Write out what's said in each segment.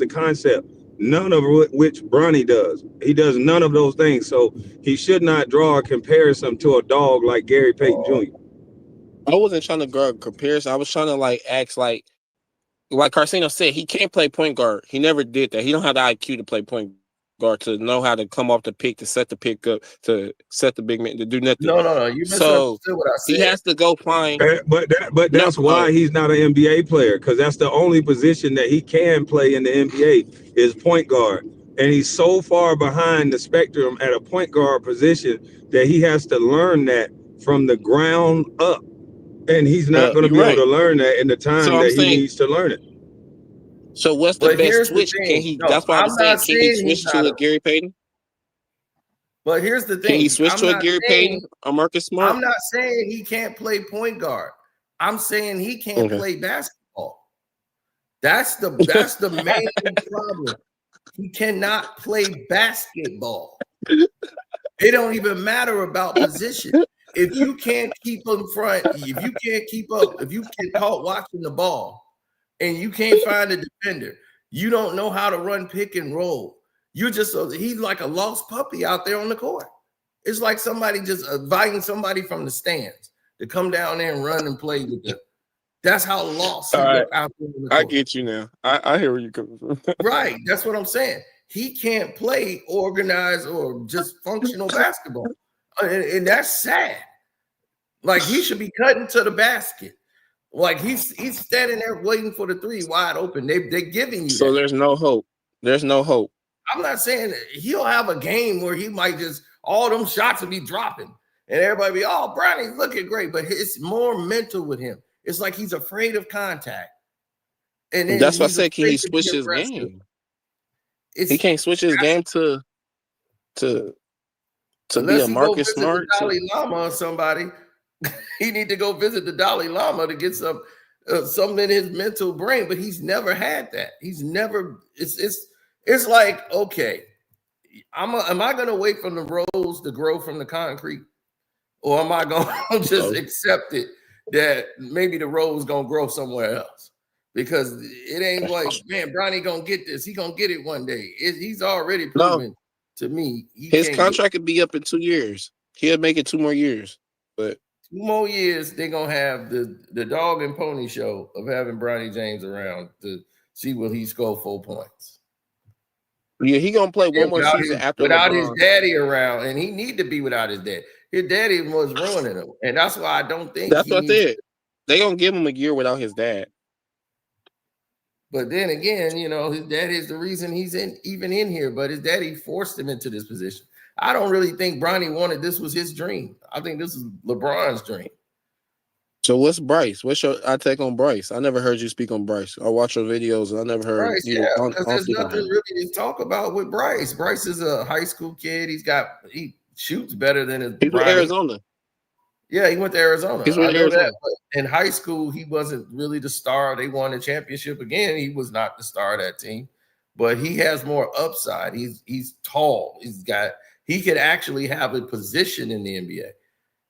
concept, none of which Bronny does. He does none of those things. So he should not draw a comparison to a dog like Gary Payton Jr. I wasn't trying to draw a comparison. I was trying to like ask like Carcino said, he can't play point guard. He never did that. He don't have the IQ to play point guard, to know how to come off the pick, to set the pick up, to set the big man, to do nothing. No. You misunderstood what I said. He has to go find. But that's why he's not an NBA player, because that's the only position that he can play in the NBA is point guard. And he's so far behind the spectrum at a point guard position that he has to learn that from the ground up. And he's not going to be able to learn that in the time that he needs to learn it. So what's the best switch? Can he? That's why I'm saying, can he switch to a Gary Payton? But here's the thing: can he switch to a Gary Payton or Marcus Smart? I'm not saying he can't play point guard. I'm saying he can't play basketball. That's the main problem. He cannot play basketball. It don't even matter about position. If you can't keep in front, if you can't keep up, if you get caught watching the ball and you can't find a defender, you don't know how to run pick and roll. He's like a lost puppy out there on the court. It's like somebody just inviting somebody from the stands to come down there and run and play with them. That's how lost he out there on the court. I get you now. I hear where you're coming from. Right. That's what I'm saying. He can't play organized or just functional basketball. And that's sad. Like, he should be cutting to the basket. Like, he's standing there waiting for the three wide open. They're giving you so that. There's no hope. There's no hope. I'm not saying he'll have a game where he might just, all them shots will be dropping. And everybody be, oh, Bronny's looking great. But it's more mental with him. It's like he's afraid of contact. And then that's why I said, can he switch his game? He can't switch his game to be a Marcus Smart. Dalai Lama or somebody. He need to go visit the Dalai Lama to get something in his mental brain, but he's never had that. He's never. It's like, okay, am I going to wait for the rose to grow from the concrete, or am I going to just accept it that maybe the rose going to grow somewhere else? Because it ain't like, man, Bronny going to get this. He going to get it one day. He's already proven to me. His contract could be up in 2 years. He'll make it 2 more years. But 2 more years, they're going to have the dog and pony show of having Bronny James around to see will he score 4 points. Yeah, he going to play one more season after without LeBron. His daddy around, and he need to be without his dad. His daddy was ruining him, and that's why I don't think that's what I said. They going to give him a year without his dad. But then again, his daddy is the reason he's even in here. But his daddy forced him into this position. I don't really think Bronny wanted this was his dream. I think this is LeBron's dream. So what's Bryce? What's your take on Bryce? I never heard you speak on Bryce. I watch your videos and I never heard Bryce, you. Because there's nothing really to talk about with Bryce. Bryce is a high school kid. He shoots better than his. He's from Arizona. Yeah, he went to Arizona. He's from Arizona. In high school, he wasn't really the star. They won the championship again. He was not the star of that team, but he has more upside. He's tall. He could actually have a position in the NBA.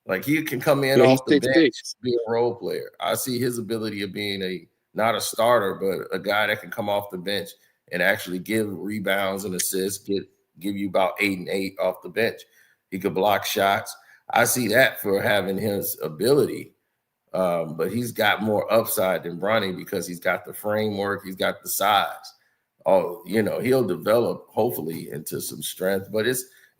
Like, he can come in off the bench, be a role player. I see his ability of being not a starter, but a guy that can come off the bench and actually give rebounds and assists, give you about 8 and 8 off the bench. He could block shots. I see that for having his ability. But he's got more upside than Bronny because he's got the framework, he's got the size. He'll develop hopefully into some strength, but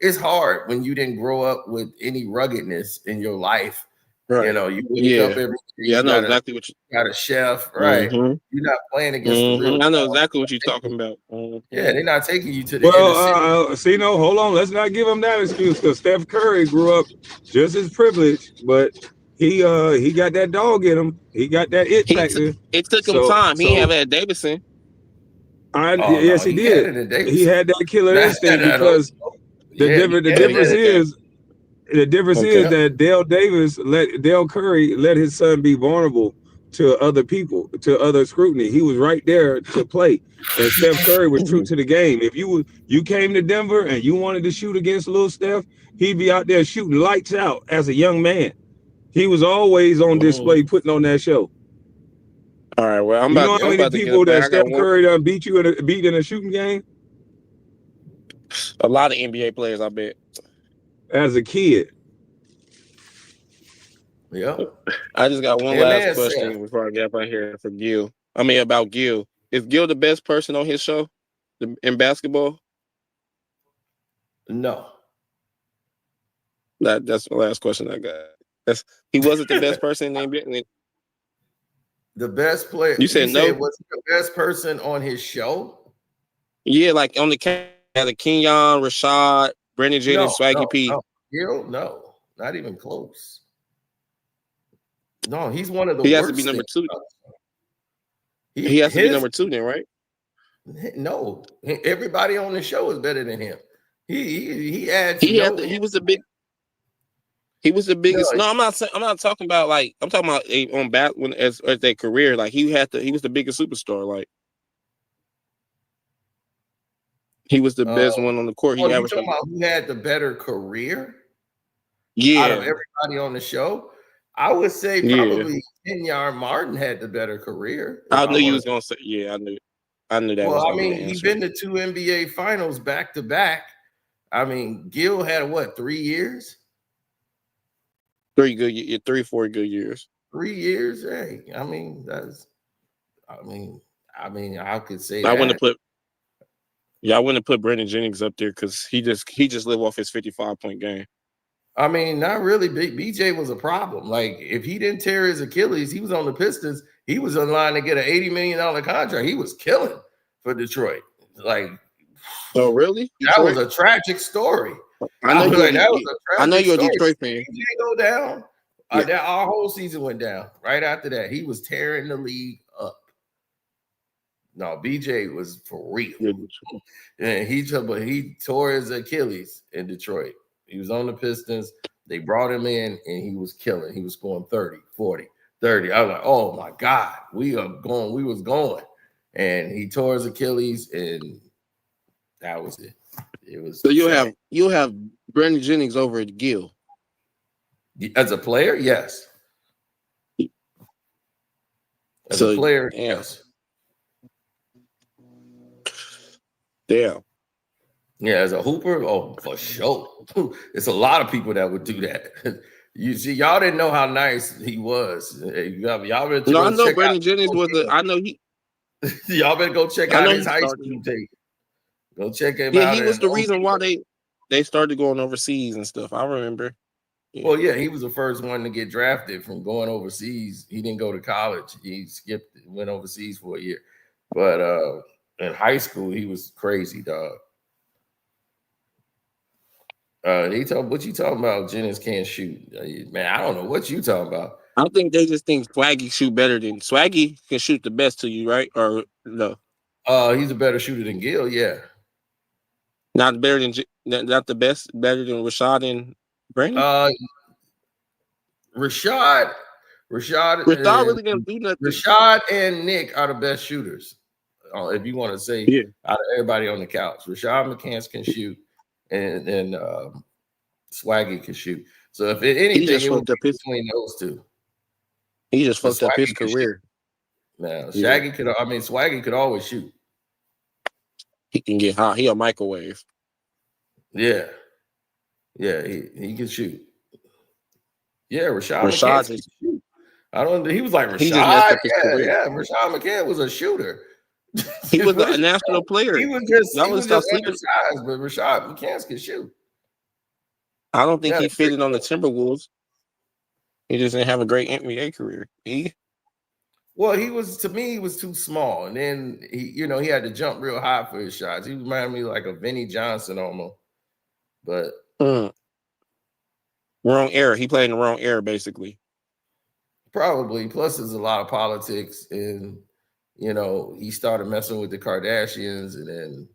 it's hard when you didn't grow up with any ruggedness in your life. Right. You wake up every day. I know exactly what you got a chef, right? Mm-hmm. You're not playing against the real. I know exactly what you're talking about. Yeah, they're not taking you to the inner city. Hold on. Let's not give him that excuse because Steph Curry grew up just as privileged, but he got that dog in him. He got that it factor. It took him time. He didn't have that Davidson. Yes, he did. He had that killer instinct because the difference is that Dale Curry let his son be vulnerable to other people, to other scrutiny. He was right there to play. And Steph Curry was true to the game. If you came to Denver and you wanted to shoot against little Steph, he'd be out there shooting lights out as a young man. He was always on display, putting on that show. All right, well, You know how I'm many about to get people up there. that I got Steph Curry done beat in a shooting game a lot of NBA players, I bet. as a kid? Yeah. I just got one last Amen, Sam. question before I get up out here for Gil. I mean, about Gil. Is Gil the best person on his show in basketball? No. That's the last question I got. He wasn't the best person in the NBA. The best player. You said no? Was he the best person on his show? Yeah, like on the Kenyon, Rashad, Brendan Jennings, Swaggy P. No. Gil, no, not even close. No, he's one of the He worst. has to be number two. He has to be number two then, right? No, everybody on the show is better than him. He adds. He was the big. He was the biggest. No, I'm not talking about like. I'm talking about on back when as their career. Like he was the biggest superstar. Like he was the best one on the court. You talking about who had the better career? Yeah. Out of everybody on the show, I would say probably Kenyon Martin had the better career. I knew you was gonna say. Yeah, I knew that. Well, I mean, he's been to 2 NBA finals back to back. I mean, Gil had what, 3 years? 3 good, 3-4 good years. 3 years. Hey, I mean, I could say I wouldn't have put Brendan Jennings up there because he just lived off his 55-point game. I mean, not really. BJ was a problem. Like, if he didn't tear his Achilles, he was on the Pistons. He was in line to get an $80 million contract. He was killing for Detroit. Like, oh really? That was a tragic story. I know you're a Detroit fan. BJ go down. Our whole season went down. Right after that, he was tearing the league up. No, BJ was for real. And he tore his Achilles in Detroit. He was on the Pistons. They brought him in, and he was killing. He was scoring 30, 40, 30. I was like, oh, my God. We was going. And he tore his Achilles, and that was it. It was so you'll have Brendan Jennings over at Gil. As a player, yes. As a player, yes. Damn. Yeah, as a hooper, oh, for sure. It's a lot of people that would do that. You see, y'all didn't know how nice he was. Y'all better I know Brendan Jennings was I know he. Y'all better go check out his high school tape. Go check him out. Yeah, he was the reason why they started going overseas and stuff. I remember. Yeah. Well, yeah, he was the first one to get drafted from going overseas. He didn't go to college. He went overseas for a year. But in high school, he was crazy, dog. What you talking about? Jennings can't shoot, man. I don't know what you talking about. I think they just think Swaggy shoot better than Swaggy can shoot the best to you, right? Or no? He's a better shooter than Gil, yeah. Not the best, better than Rashad and Brandon. Rashad really gonna do nothing. Rashad and Nick are the best shooters. If you want to say out of everybody on the couch, Rashad McCants can shoot. And Swaggy can shoot. So if anything, it was between those two. He just fucked up his career. Now, Swaggy could always shoot. He can get hot. He a microwave. Yeah. Yeah, he can shoot. Yeah, Rashad can shoot. He was like Rashad. Rashad McCann was a shooter. He was a national player. He was just undersized, but Rashad McCants can shoot. I don't think he fitted on the Timberwolves. He just didn't have a great NBA career. Well, he was too small, and then he had to jump real high for his shots. He reminded me like a Vinnie Johnson almost, but wrong era. He played in the wrong era, basically. Probably. Plus, there's a lot of politics and. He started messing with the Kardashians, and then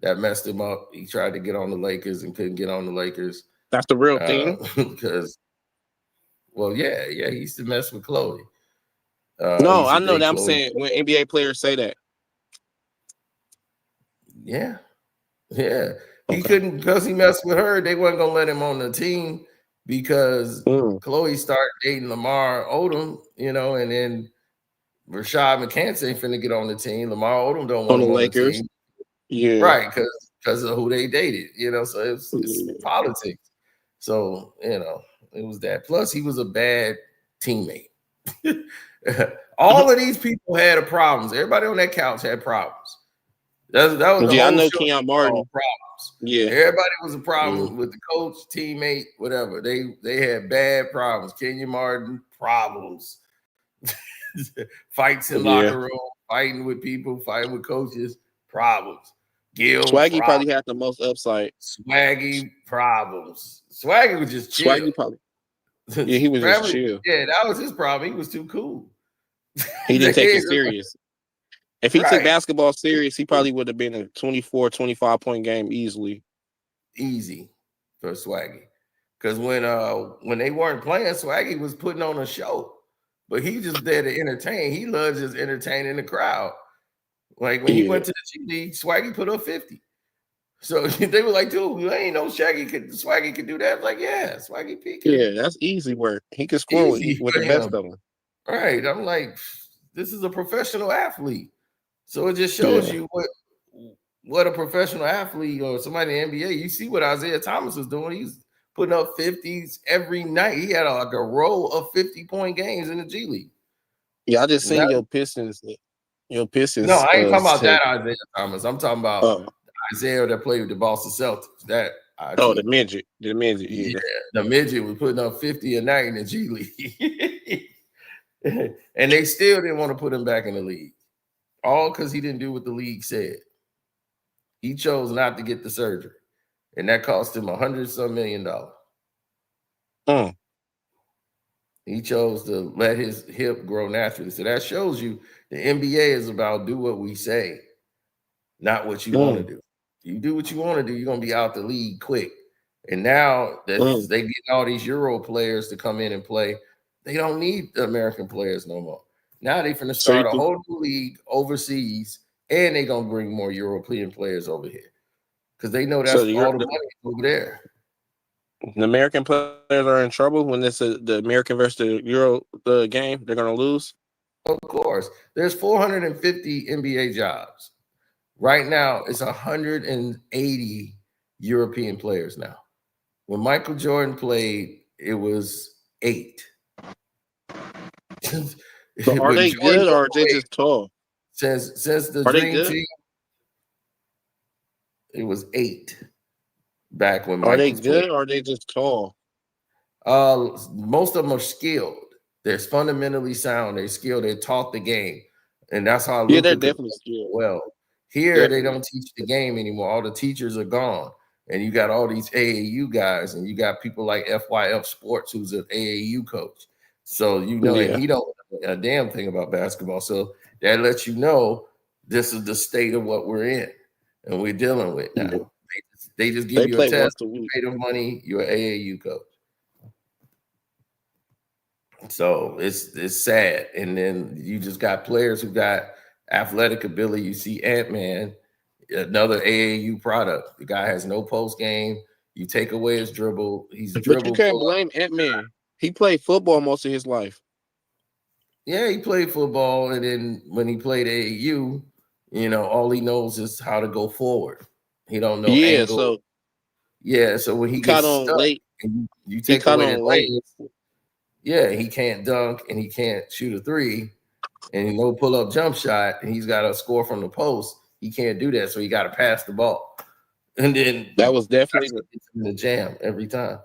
that messed him up. He tried to get on the Lakers and couldn't get on the Lakers. That's the real thing. Because, he used to mess with Chloe. No, I know that. I'm saying when NBA players say that. Yeah. Yeah. He couldn't, because he messed with her, they weren't going to let him on the team because Chloe started dating Lamar Odom, and then Rashad McCants ain't finna get on the team. Lamar Odom don't On want the him on the Lakers. team. Yeah. Right, because of who they dated, so it's politics. So, it was that. Plus, he was a bad teammate. All of these people had problems. Everybody on that couch had problems. That was the I whole know show. Kenyon Martin. Problems. Yeah. Everybody was a problem with the coach, teammate, whatever. They had bad problems. Kenyon Martin, problems. Fights in locker room, fighting with people, fighting with coaches, problems. Gil, Swaggy probably had the most upside. Swaggy, problems. Swaggy was just chill. Swaggy probably. Yeah, he was just chill. Yeah, that was his problem. He was too cool. He didn't take it serious. If he took basketball serious, he probably would have been a 24, 25 point game easily. Easy for Swaggy. Because when they weren't playing, Swaggy was putting on a show. But he just there to entertain. He loves just entertaining the crowd. Like when he went to the G League, Swaggy put up 50. So they were like, dude, I ain't know Swaggy could do that. Like, yeah, Swaggy P. Yeah, that's easy work. He could score with the best of them. Right. I'm like, this is a professional athlete. So it just shows you what a professional athlete or somebody in the NBA. You see what Isaiah Thomas was doing. He's putting up 50s every night. He had like a row of 50-point games in the G League. Yeah, I just seen your Pistons. Your Pistons. No, I ain't talking about that Isaiah Thomas. I'm talking about Isaiah that played with the Boston Celtics. The midget. The midget. Yeah, the midget was putting up 50 a night in the G League. And they still didn't want to put him back in the league. All because he didn't do what the league said. He chose not to get the surgery. And that cost him $100-some million. He chose to let his hip grow naturally. So that shows you the NBA is about do what we say, not what you want to do. If you do what you want to do, you're going to be out the league quick. And now that they get all these Euro players to come in and play, they don't need the American players no more. Now they're going to start a whole new league overseas, and they're going to bring more European players over here because they know that's all the money over there. The American players are in trouble when it's the American versus the Euro game. They're going to lose. Of course. There's 450 NBA jobs. Right now, it's 180 European players now. When Michael Jordan played, it was 8. But are they good or are they just tall? Since the Dream Team, it was 8 back when Michael. Are they good or are they just tall? Most of them are skilled. They're fundamentally sound. They're skilled. They're taught the game, and that's how. Yeah, they're definitely skilled. Well, here they don't teach the game anymore. All the teachers are gone, and you got all these AAU guys, and you got people like FYF Sports, who's an AAU coach. So and he don't know a damn thing about basketball. So that lets you know this is the state of what we're in and we're dealing with now. Yeah. They just give you a test, you pay them money, you're an AAU coach. So it's sad. And then you just got players who got athletic ability. You see Ant-Man, another AAU product. The guy has no post game. You take away his dribble. But you can't blame Ant-Man. He played football most of his life. Yeah, he played football, and then when he played AAU, all he knows is how to go forward. He don't know angle. So when he gets stuck, late. And you take away his legs, he can't dunk and he can't shoot a 3, and no pull-up jump shot, and he's got to score from the post. He can't do that, so he got to pass the ball. And then that was definitely the jam every time.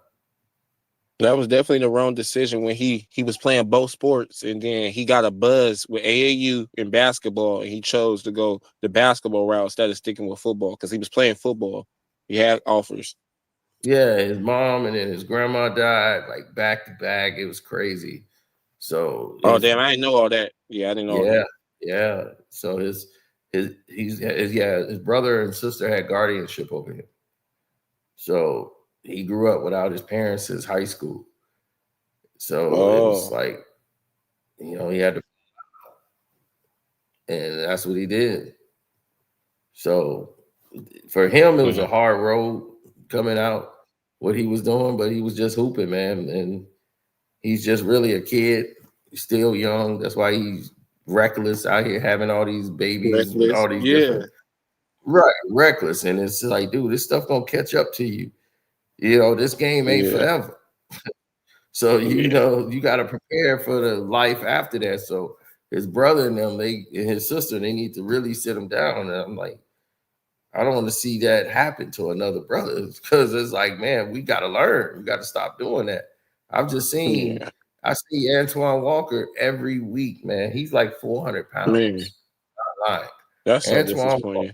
That was definitely the wrong decision when he was playing both sports, and then he got a buzz with AAU and basketball, and he chose to go the basketball route instead of sticking with football because he was playing football. He had offers. Yeah, his mom and then his grandma died like back to back. It was crazy. So damn, I didn't know all that. Yeah, I didn't know. All that. Yeah. So his brother and sister had guardianship over him. So he grew up without his parents since high school. So it was like, he had to, and that's what he did. So for him, it was a hard road coming out, what he was doing, but he was just hooping, man. And he's just really a kid. He's still young. That's why he's reckless out here having all these babies with all these different reckless. And it's like, dude, this stuff gonna catch up to you. You know, this game ain't forever. So you know, you got to prepare for the life after that. So his brother and them, and his sister, they need to really sit him down. And I'm like, I don't want to see that happen to another brother, because it's like, man, we got to learn. We got to stop doing that. I've just seen, I see Antoine Walker every week, man. He's like 400 pounds. Man. That's so disappointing.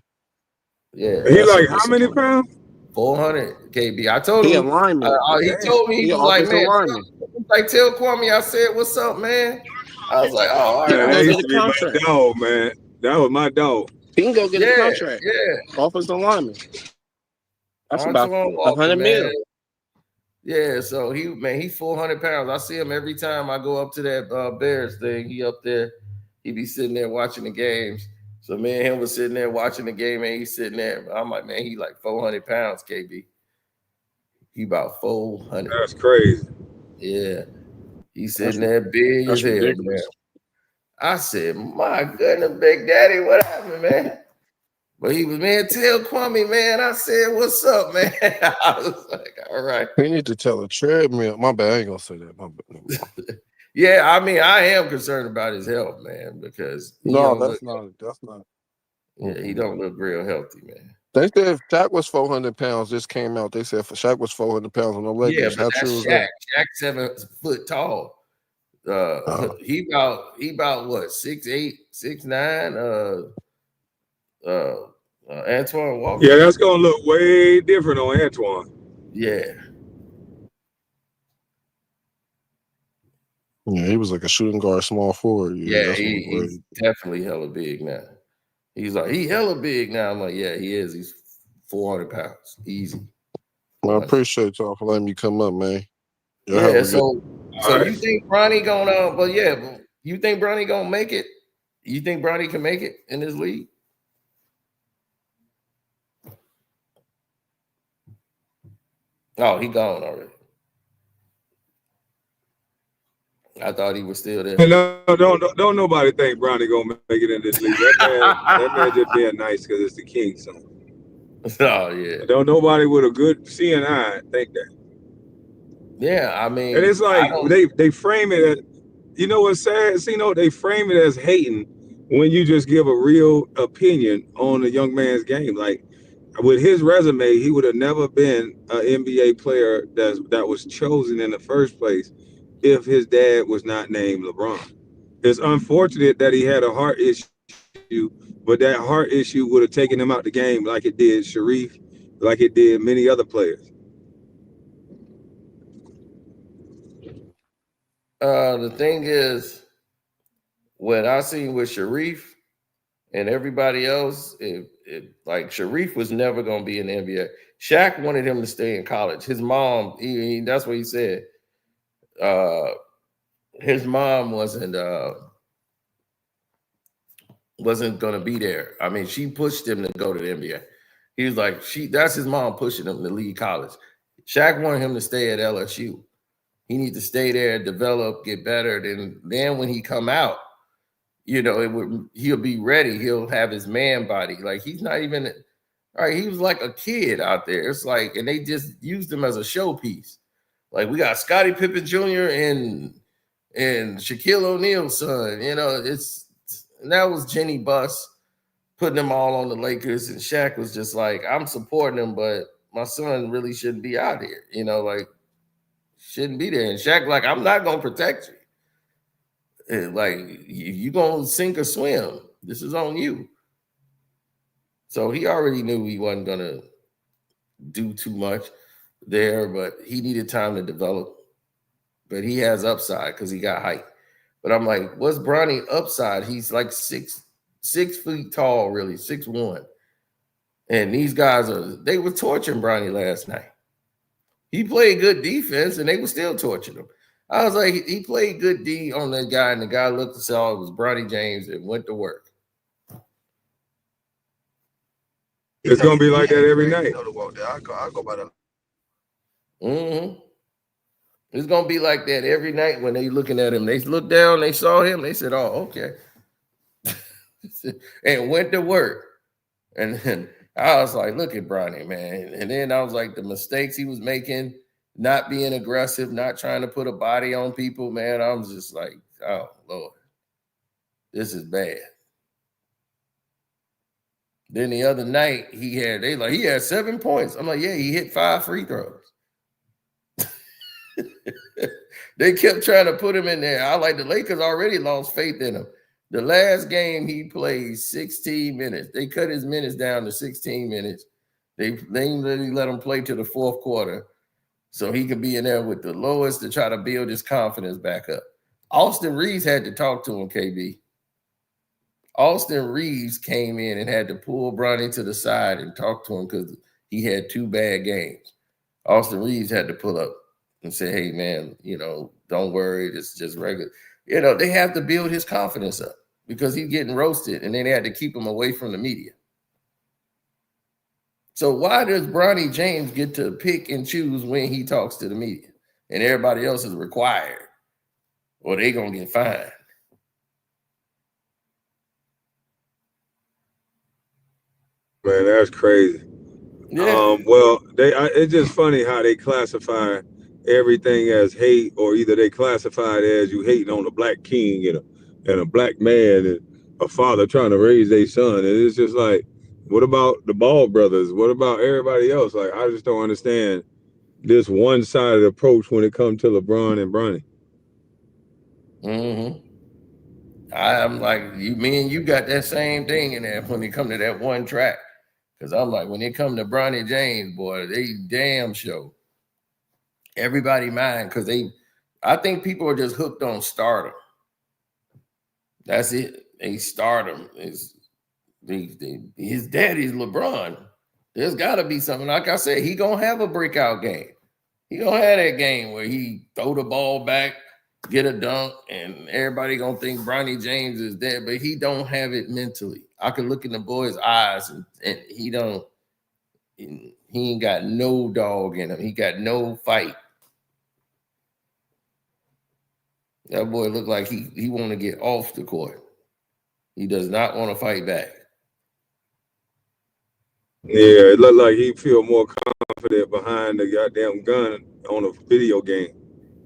Yeah. He like how many pounds? 400 KB. I told him. He a lineman. He told me, he was like, man, like, tell Kwame I said, what's up, man? I was like, oh, all right. That used to be my dog, man. That was my dog. He can go get a contract. Yeah. Offensive lineman. That's about 100 million. Yeah, so he's 400 pounds. I see him every time I go up to that Bears thing. He up there. He be sitting there watching the games. So me and him was sitting there watching the game, and he's sitting there. I'm like, man, he like 400 pounds, KB. He about 400. That's crazy. Yeah. He's sitting there big as hell, man. I said, my goodness, Big Daddy, what happened, man? But he was, man, tell Kwame, man. I said, what's up, man? I was like, all right. We need to tell a treadmill. My bad, I ain't gonna say that. My bad. Yeah, I mean, I am concerned about his health, man, because that's not. Yeah, he don't look real healthy, man. They said if Shaq was 400 pounds, this came out. They said if Shaq was 400 pounds on the leg. Yeah, but that's Shaq. Shaq's 7 foot tall. He about what, 6'8", 6'9". Antoine Walker. Yeah, that's gonna look way different on Antoine. Yeah. Yeah, he was like a shooting guard, small forward. Yeah, he's definitely hella big now. He's like, he hella big now. I'm like, yeah, he is. He's 400 pounds. Easy. Well, I appreciate y'all for letting me come up, man. Yeah, so you think Bronny gonna, you think Bronny gonna make it? You think Bronny can make it in this league? Oh, he gone already. I thought he was still there. No, don't nobody think Bronny gonna make it in this league. That man just being nice because it's the king. So. Oh yeah. Don't nobody with a good seeing eye think that. Yeah, I mean, and it's like they frame it as, you know what's sad? They frame it as hating when you just give a real opinion on a young man's game. Like with his resume, he would have never been an NBA player that was chosen in the first place if his dad was not named LeBron. It's unfortunate that he had a heart issue, but that heart issue would have taken him out the game like it did Sharif, like it did many other players. The thing is, what I seen with Sharif and everybody else, like Sharif was never going to be in the NBA. Shaq wanted him to stay in college. His mom, that's what he said. His mom wasn't going to be there. I mean, she pushed him to go to the NBA. He was like, that's his mom pushing him to leave college. Shaq wanted him to stay at LSU. He needs to stay there, develop, get better. Then when he come out, he'll be ready. He'll have his man body. Like he's not even, all right, he was like a kid out there. It's like, and they just used him as a showpiece. Like we got Scottie Pippen Jr. and Shaquille O'Neal's son. And that was Jenny Buss putting them all on the Lakers. And Shaq was just like, I'm supporting him, but my son really shouldn't be out here. Shouldn't be there. And Shaq like, I'm not going to protect you. And like, you going to sink or swim. This is on you. So he already knew he wasn't going to do too much there, but he needed time to develop. But he has upside because he got height. But I'm like, what's Bronny upside? He's like 6 feet tall, really, 6'1". And these guys they were torturing Bronny last night. He played good defense, and they were still torturing him. I was like, he played good D on that guy, and the guy looked and saw it was Bronny James and went to work. It's gonna be like that every night. I'll go by that. Mm-hmm. It's gonna be like that every night when they looking at him. They looked down, they saw him, they said, "Oh, okay." and went to work. And then I was like, look at Bronny, man. And then I was like, the mistakes he was making, not being aggressive, not trying to put a body on people, man. I was just like, oh, Lord, this is bad. Then the other night he had 7 points. I'm like, yeah, he hit 5 free throws. They kept trying to put him in there. I like the Lakers already lost faith in him. The last game he played 16 minutes. They cut his minutes down to 16 minutes. They literally let him play to the fourth quarter so he could be in there with the lowest to try to build his confidence back up. Austin Reeves had to talk to him, KB. Austin Reeves came in and had to pull Bronny to the side and talk to him because he had 2 bad games. Austin Reeves had to pull up and say, hey, man, don't worry. It's just regular. They have to build his confidence up because he's getting roasted, and then they had to keep him away from the media. So why does Bronny James get to pick and choose when he talks to the media and everybody else is required or they going to get fined? Man, that's crazy. Yeah. Well, it's just funny how they classify everything as hate, or either they classify it as you hating on a black king and a black man and a father trying to raise their son. And it's just like, what about the Ball brothers? What about everybody else? Like, I just don't understand this one-sided approach when it comes to LeBron and Bronny. Mm-hmm. I'm like, me and you got that same thing in there when it come to that one track. Because I'm like, when it come to Bronny James, boy, they damn show. Everybody mind, because I think people are just hooked on stardom. That's it. They stardom. His daddy's LeBron. There's got to be something. Like I said, he going to have a breakout game. He going to have that game where he throw the ball back, get a dunk, and everybody going to think Bronny James is dead, but he don't have it mentally. I can look in the boy's eyes, and he ain't got no dog in him. He got no fight. That boy look like he want to get off the court. He does not want to fight back. Yeah, it looked like he feel more confident behind the goddamn gun on a video game.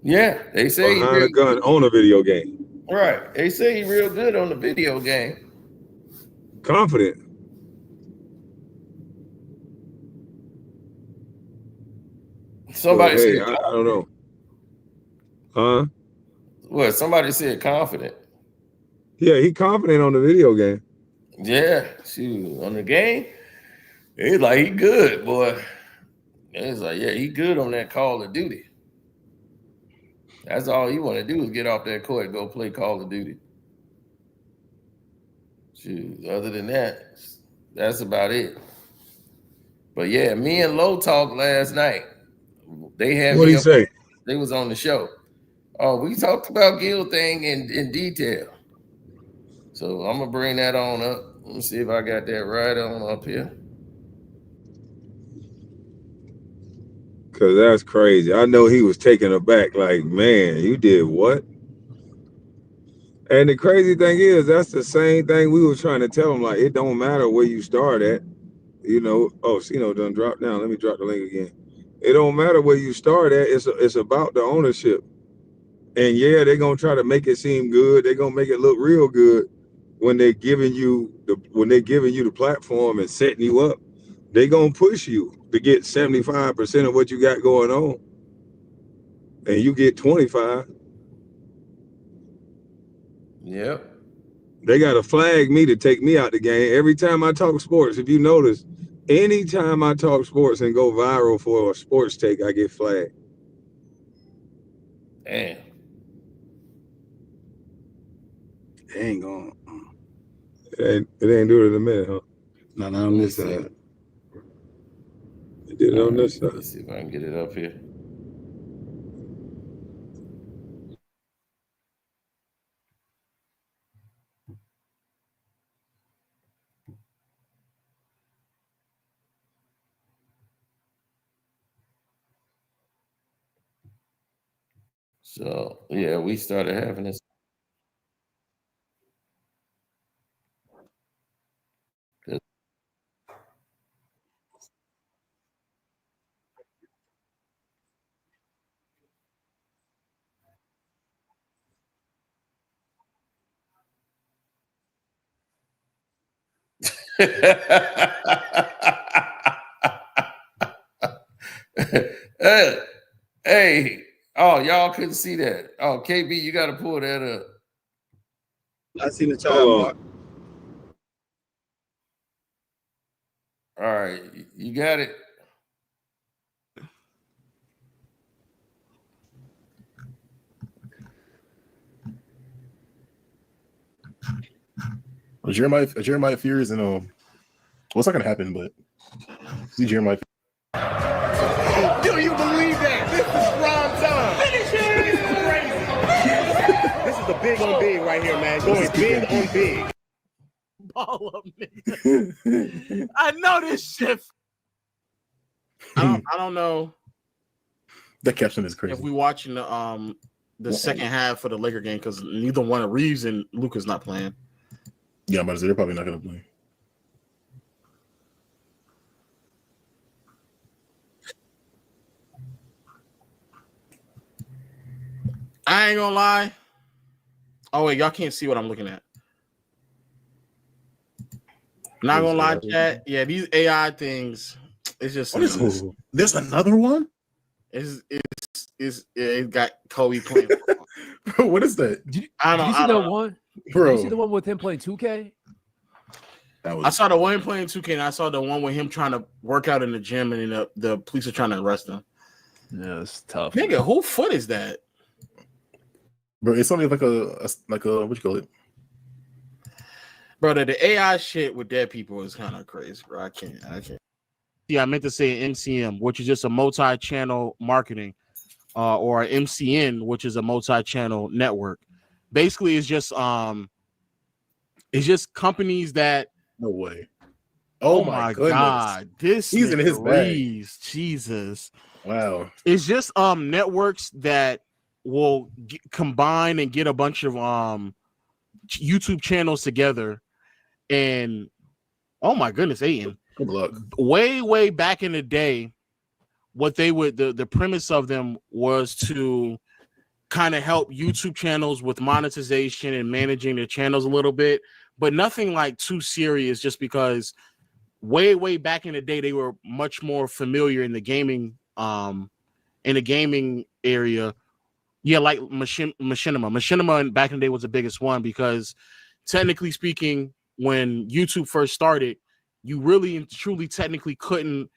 Yeah, they say behind a gun on a video game. Right. They say he's real good on the video game. Confident. Somebody said, said, I don't know. Huh? What? Somebody said confident. Yeah, he confident on the video game. Yeah, shoot, on the game, he's like he good, boy. It's like, yeah, he good on that Call of Duty. That's all he want to do is get off that court and go play Call of Duty. Shoot, other than that, that's about it. But yeah, me and Low talked last night. They had What did he say? They was on the show. Oh, we talked about Gil thing in detail. So I'm gonna bring that on up. Let me see if I got that right on up here. Cause that's crazy. I know he was taken aback, like, man, you did what? And the crazy thing is, that's the same thing we were trying to tell him. Like, it don't matter where you start at, done drop down. Let me drop the link again. It don't matter where you start at. It's about the ownership. And yeah, they're gonna try to make it seem good. They're gonna make it look real good when they're giving you the platform and setting you up. They're gonna push you to get 75% of what you got going on, and you get 25. Yep. They gotta flag me to take me out the game every time I talk sports. If you notice, anytime I talk sports and go viral for a sports take, I get flagged. Damn. Ain't going. It ain't do it in a minute, huh? Not on this side. It did it on this side. Let's see if I can get it up here. So yeah, we started having this. Hey, oh, y'all couldn't see that. Oh, KB, you got to pull that up. I seen the child Hold mark. All right, you got it. Jeremiah Fears and what's not gonna happen, but see Jeremiah. Do you believe that? This is prime time. Finish it. This is crazy. This is the big on big right here, man. Going big on big. Ball up, nigga. I know this shit. I don't know That caption is crazy. if we watching the second half of the Laker game because neither one of Reeves and Luka's not playing. Yeah, I'm about to say they're probably not gonna play. I ain't gonna lie. Oh wait, y'all can't see what I'm looking at. Not gonna lie, chat. Yeah, these AI things. It's just What is this? There's another one? it got Kobe playing. Bro, what is that? I Did don't you see I the don't know. one? Bro, Did you see the one with him playing 2K? that was I saw the one playing 2K, and I saw the one with him trying to work out in the gym, and then the police are trying to arrest him. Yeah, it's tough. Nigga, who foot is that? bro, it's only like a what you call it? Bro, the AI shit with dead people is kind of crazy, bro. I can't. Yeah, I meant to say MCM, which is just a multi-channel marketing, or MCN, which is a multi-channel network. Basically, it's just companies that. No way. Oh my goodness. god, this He's in his bag. Jesus. Wow. It's just networks that will combine and get a bunch of YouTube channels together, and oh my goodness, Aiden. Good luck. Way back in the day, what they would the premise of them was to kind of help YouTube channels with monetization and managing their channels a little bit, but nothing like too serious, just because way back in the day they were much more familiar in the gaming area. Yeah, like Machinima. Machinima back in the day was the biggest one because technically speaking, when YouTube first started, you really and truly technically couldn't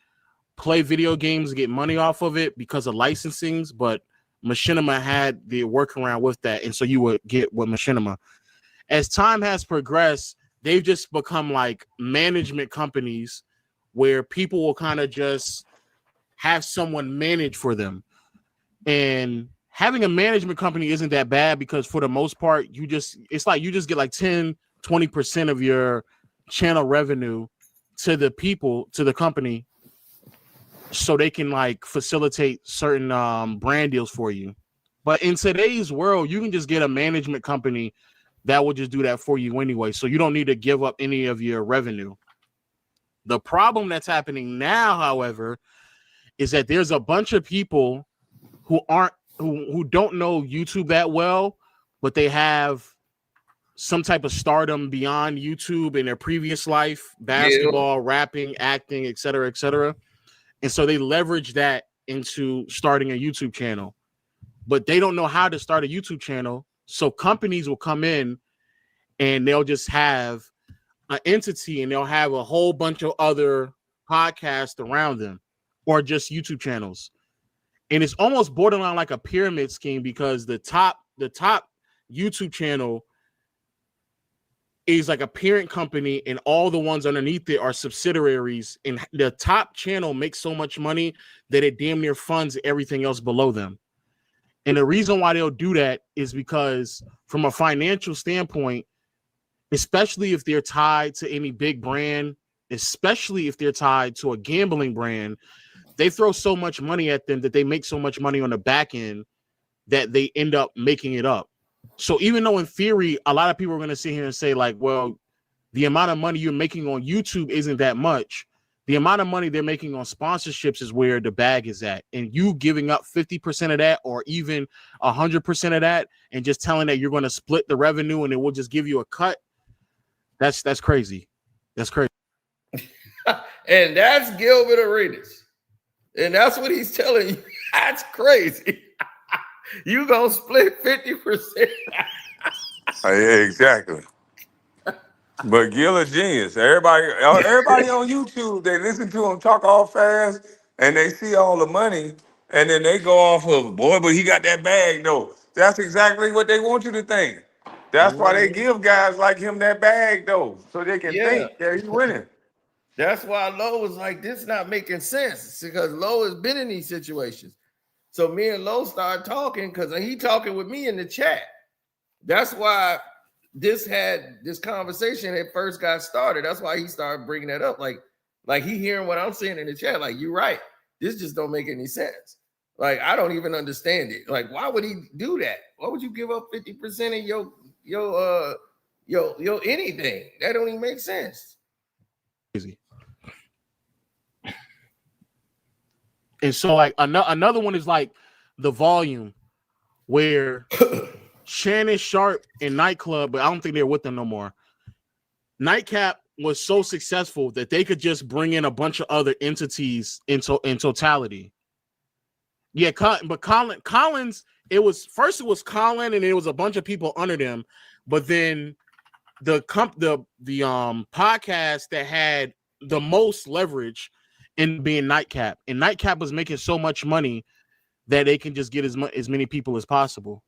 play video games and get money off of it because of licensings, but Machinima had the workaround with that, and so you would get with Machinima. As time has progressed, they've just become like management companies where people will kind of just have someone manage for them. And having a management company isn't that bad because for the most part, it's like you just get like 10-20% of your channel revenue to the people, to the company, so they can like facilitate certain brand deals for you. But in today's world, you can just get a management company that will just do that for you anyway. So you don't need to give up any of your revenue. The problem that's happening now, however, is that there's a bunch of people who don't know YouTube that well, but they have some type of stardom beyond YouTube in their previous life, basketball, rapping, acting, et cetera. And so they leverage that into starting a YouTube channel, but they don't know how to start a YouTube channel. So companies will come in and they'll just have an entity and they'll have a whole bunch of other podcasts around them or just YouTube channels. And it's almost borderline like a pyramid scheme because the top YouTube channel is like a parent company and all the ones underneath it are subsidiaries, and the top channel makes so much money that it damn near funds everything else below them. And the reason why they'll do that is because from a financial standpoint, especially if they're tied to any big brand, especially if they're tied to a gambling brand, they throw so much money at them that they make so much money on the back end that they end up making it up. So even though in theory, a lot of people are going to sit here and say like, well, the amount of money you're making on YouTube isn't that much. The amount of money they're making on sponsorships is where the bag is at. And you giving up 50% of that or even 100% of that and just telling that you're going to split the revenue and it will just give you a cut. That's crazy. That's crazy. And that's Gilbert Arenas. And that's what he's telling you. That's crazy. You gonna split 50%. Yeah, exactly. But Gil a genius. Everybody on YouTube, they listen to him talk all fast and they see all the money and then they go off of, boy, but he got that bag though. That's exactly what they want you to think. That's why they give guys like him that bag though, so they can think that he's winning. That's why Lowe was like, this not making sense, because Lowe has been in these situations. So me and Lowe started talking because he talking with me in the chat. That's why this conversation at first got started. That's why he started bringing that up. Like he hearing what I'm saying in the chat. Like, you're right. This just don't make any sense. Like, I don't even understand it. Like, why would he do that? Why would you give up 50% of your anything? That don't even make sense. Crazy. And so, like, another one is like the volume, where Shannon Sharp in Nightclub, but I don't think they're with them no more. Nightcap was so successful that they could just bring in a bunch of other entities in totality. Yeah, but Collins, it was Colin and it was a bunch of people under them, but then the podcast that had the most leverage in being Nightcap, and Nightcap was making so much money that they can just get as many people as possible.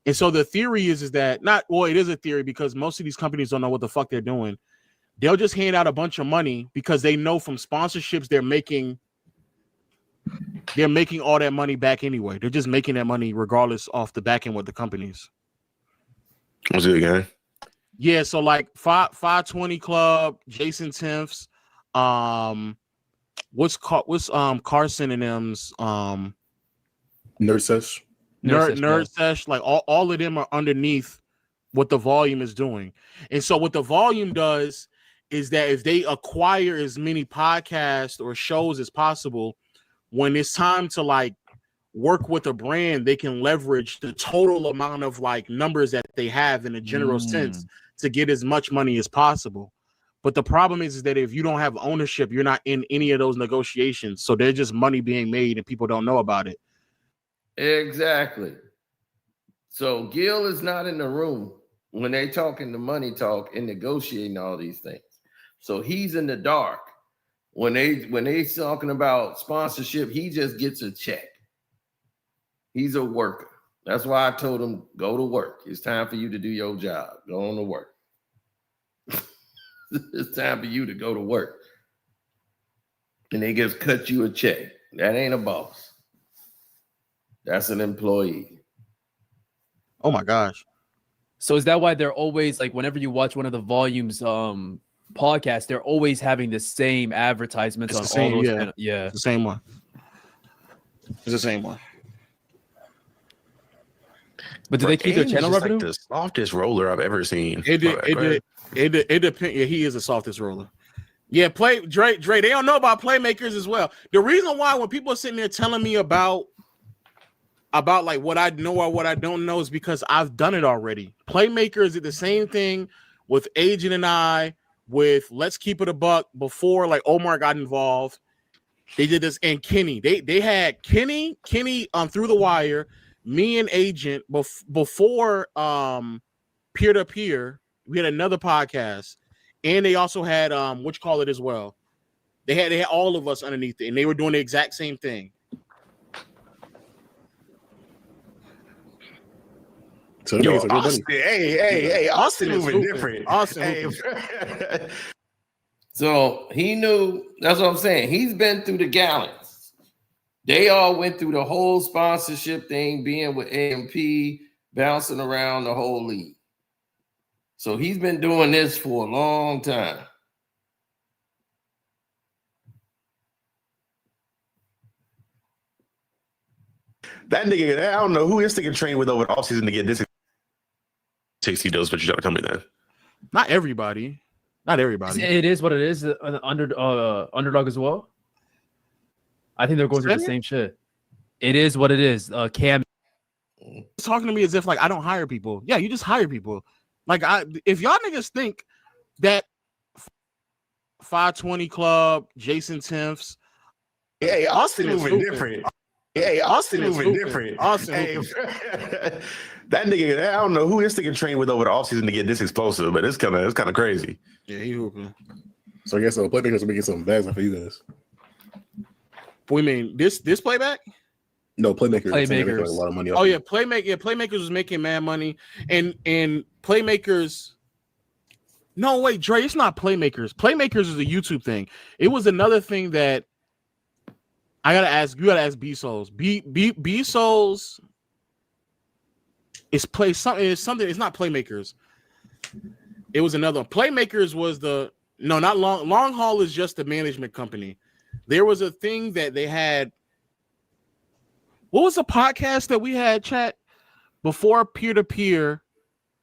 And so the theory is that it is a theory because most of these companies don't know what the fuck they're doing. They'll just hand out a bunch of money because they know from sponsorships they're making all that money back anyway. They're just making that money regardless off the back end with the companies. What's it again? Yeah, so like 520 Club, Jason Timp's, what's Carson and them's Nerd Sesh. Nerd Sesh, like all of them are underneath what the volume is doing. And so what the volume does is that if they acquire as many podcasts or shows as possible, when it's time to like work with a brand, they can leverage the total amount of like numbers that they have in a general sense to get as much money as possible. But the problem is that if you don't have ownership, you're not in any of those negotiations. So there's just money being made and people don't know about it. Exactly. So Gil is not in the room when they talking the money talk and negotiating all these things. So he's in the dark. When they talking about sponsorship, he just gets a check. He's a worker. That's why I told him, go to work. It's time for you to do your job. Go on to work. It's time for you to go to work. And they just cut you a check. That ain't a boss. That's an employee. Oh my gosh. So is that why they're always like, whenever you watch one of the volumes podcasts, they're always having the same advertisements on all those? Yeah. It's the same one. It's the same one. But do they keep their channel revenue? Like the softest roller I've ever seen. It depends. Yeah, he is the softest roller. Yeah, Dre, they don't know about playmakers as well. The reason why when people are sitting there telling me about like what I know or what I don't know is because I've done it already. Playmakers did the same thing with Agent and I, with Let's Keep It a Buck before like Omar got involved. They did this, and Kenny. They had Kenny Through the Wire, me and Agent before Peer to Peer. We had another podcast, and they also had It as well. They had all of us underneath it, and they were doing the exact same thing. So Austin, hey, Austin is different. Austin. So he knew, that's what I'm saying. He's been through the gallons. They all went through the whole sponsorship thing, being with AMP, bouncing around the whole league. So he's been doing this for a long time. That nigga, I don't know who this nigga trained with over the offseason to get this 60 dose, but you gotta tell me that. Not everybody. It is what it is. Underdog as well. I think they're going through the same shit. It is what it is. Cam talking to me as if like I don't hire people. Yeah, you just hire people. Like if y'all niggas think that 520 Club, Jason Timps. Hey, Austin is moving hooping. different. Hey, Austin is moving hooping. different. Austin Hey, hooping. that nigga, I don't know who this nigga trained with over the offseason to get this explosive, but it's kind of crazy. Yeah, he hooping. So I guess playmakers are making some bags for you guys. We mean this playback? No, playmakers. Playmakers. Making like a lot of money. Oh yeah, Playmakers was making mad money, and Playmakers. No wait, Dre, it's not Playmakers. Playmakers is a YouTube thing. It was another thing that I gotta ask. You gotta ask B Souls. B Souls is something. It's not Playmakers. It was another one. Playmakers was not Long Haul is just a management company. There was a thing that they had. What was the podcast that we had, chat, before peer to peer,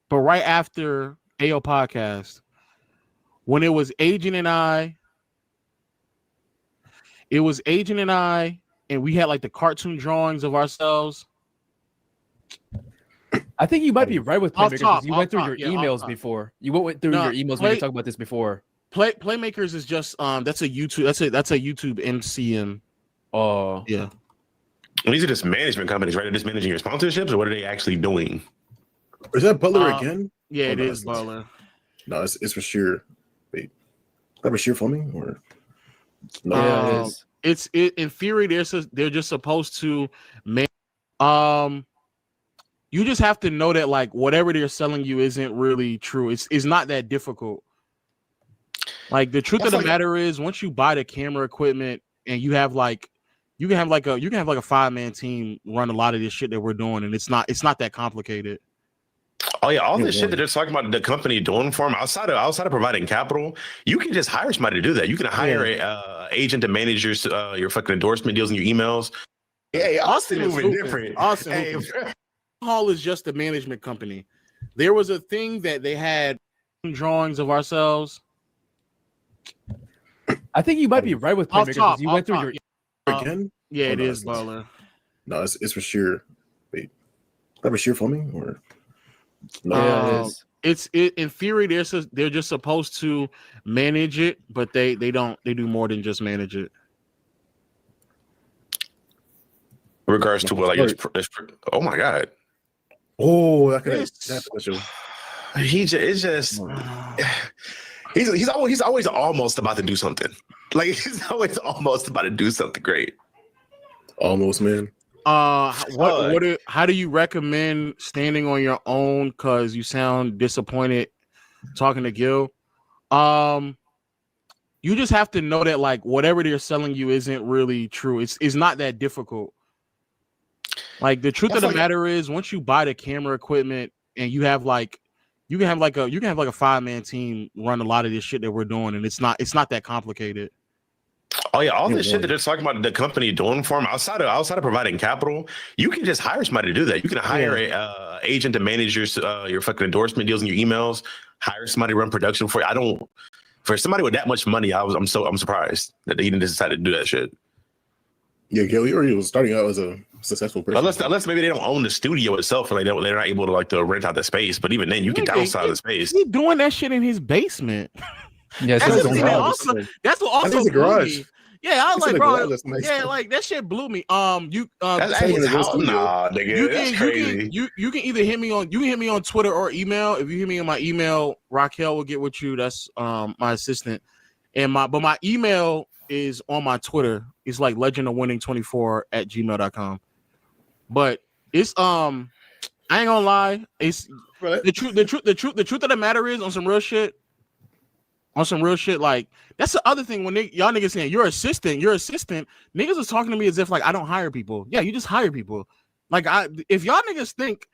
but right after AO podcast? When it was Agent and I, and we had like the cartoon drawings of ourselves. I think you might be right with Playmakers. Top, You went through top, your yeah, emails top. before. You went through your emails when you talked about this before. Playmakers is just that's a YouTube MCM. Oh yeah. These are just management companies, right? They're just managing your sponsorships, or what are they actually doing? Is that Butler again? Yeah, it no, is Butler. No, it's for sure. Wait, is that for sure filming or? No, yeah, it is. It's in theory they're just supposed to make. You just have to know that like whatever they're selling you isn't really true. It's not that difficult. Like the truth of the matter is, once you buy the camera equipment and you have like. You can have like a 5-man team run a lot of this shit that we're doing, and it's not that complicated. Oh yeah, all this shit that they're talking about the company doing for them outside of providing capital, you can just hire somebody to do that. You can hire a agent to manage your fucking endorsement deals and your emails. Hey, Austin moving different. Austin Hall is just a management company. There was a thing that they had drawings of ourselves. I think you might be right with Playmakers. You went through your again? Yeah, it no, is Butler. No, it's for sure. Wait, is that for sure filming or? No, yeah, it is. It's in theory they're just supposed to manage it, but they don't. They do more than just manage it. In regards to what, like, oh my god, oh, that's special. He's always almost about to do something. Like he's always almost about to do something great. Almost, man. How do you recommend standing on your own? Because you sound disappointed talking to Gil. You just have to know that like whatever they're selling you isn't really true. It's not that difficult. Like the truth of the matter is, once you buy the camera equipment and you can have like a 5-man team run a lot of this shit that we're doing, and it's not that complicated. Oh yeah, all this shit that they're talking about the company doing for them outside of providing capital, you can just hire somebody to do that. You can hire a agent to manage your fucking endorsement deals and your emails. Hire somebody to run production for you. For somebody with that much money, I'm surprised that they didn't decide to do that shit. Yeah, Gil, you already was starting out as a successful person. Unless maybe they don't own the studio itself, or they're not able to like to rent out the space. But even then, you can downsize the space. He's doing that shit in his basement. Yeah, that's what also blew me. Yeah, I was like, bro, like that shit blew me. Nah, nigga, that's crazy. You can either hit me on Twitter or email. If you hit me on my email, Raquel will get with you. That's my assistant, but my email is on my Twitter. It's like legendofwinning24@gmail.com. But it's I ain't gonna lie. It's the truth of the matter is on some real shit. Like that's the other thing when y'all niggas saying your assistant. Niggas is talking to me as if like I don't hire people. Yeah, you just hire people. Like if y'all niggas think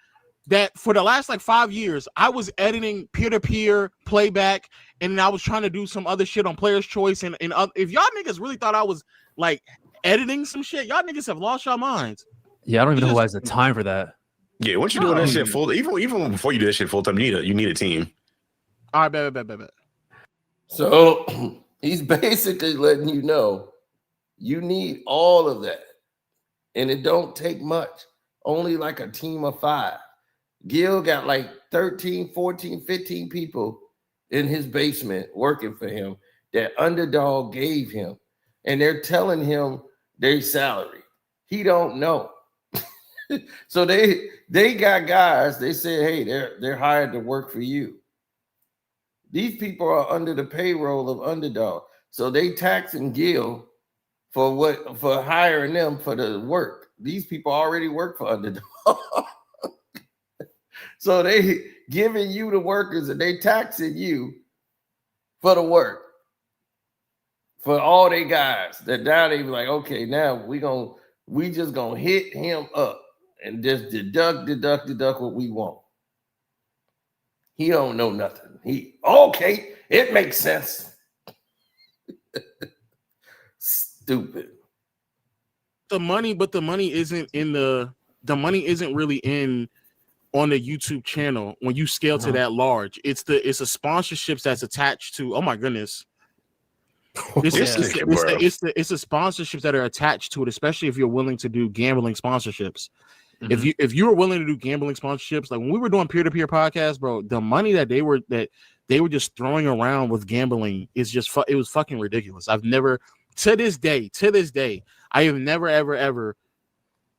that for the last like 5 years I was editing peer-to-peer playback and I was trying to do some other shit on Player's Choice and if y'all niggas really thought I was like editing some shit, y'all niggas have lost your minds. Yeah, I don't even know who has the time for that. Yeah, once you're doing that shit full, even before you do that shit full time, you need a team. All right, bet. So he's basically letting you know you need all of that, and it don't take much. Only like a team of 5. Gil got like 13, 14, 15 people in his basement working for him. that Underdog gave him, and they're telling him their salary. He don't know. So they got guys. They say, hey, they're hired to work for you. These people are under the payroll of Underdog, so they taxing Gil for hiring them for the work. These people already work for Underdog. So they giving you the workers and they taxing you for the work. For all they guys. That now they be like, okay, now we just gonna hit him up and just deduct what we want. He don't know nothing. Okay, it makes sense. Stupid. The money isn't really in on the YouTube channel when you scale to that large. It's the sponsorships that's attached to. Oh my goodness. It's the sponsorships that are attached to it, especially if you're willing to do gambling sponsorships. Mm-hmm. If you were willing to do gambling sponsorships, like when we were doing peer-to-peer podcasts, bro, the money that they were just throwing around with gambling is just it was fucking ridiculous. I've never to this day, I have never ever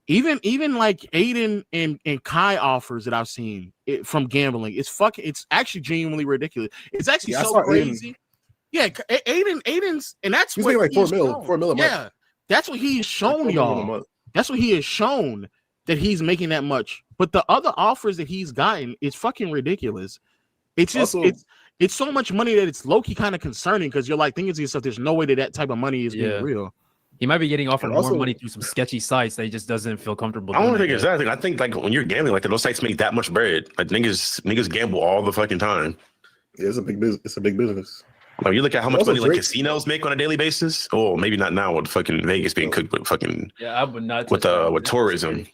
even like Aiden and Kai offers that I've seen from gambling. It's actually genuinely ridiculous. It's actually so crazy. Yeah, Aiden's, and that's he's what like $4 million. Yeah, that's what he's shown y'all. That's what he has shown that he's making that much. But the other offers that he's gotten is fucking ridiculous. It's just it's so much money that it's low key kind of concerning because you're like thinking to yourself, there's no way that type of money is being real. He might be getting offered more money through some sketchy sites that he just doesn't feel comfortable. I don't think it's that. I think like when you're gambling like that, those sites make that much bread. Like niggas gamble all the fucking time. Yeah, it's a big business. It's a big business. Like you look at how much money like casinos make on a daily basis. Oh, maybe not now with fucking Vegas being cooked with fucking I would not with tourism.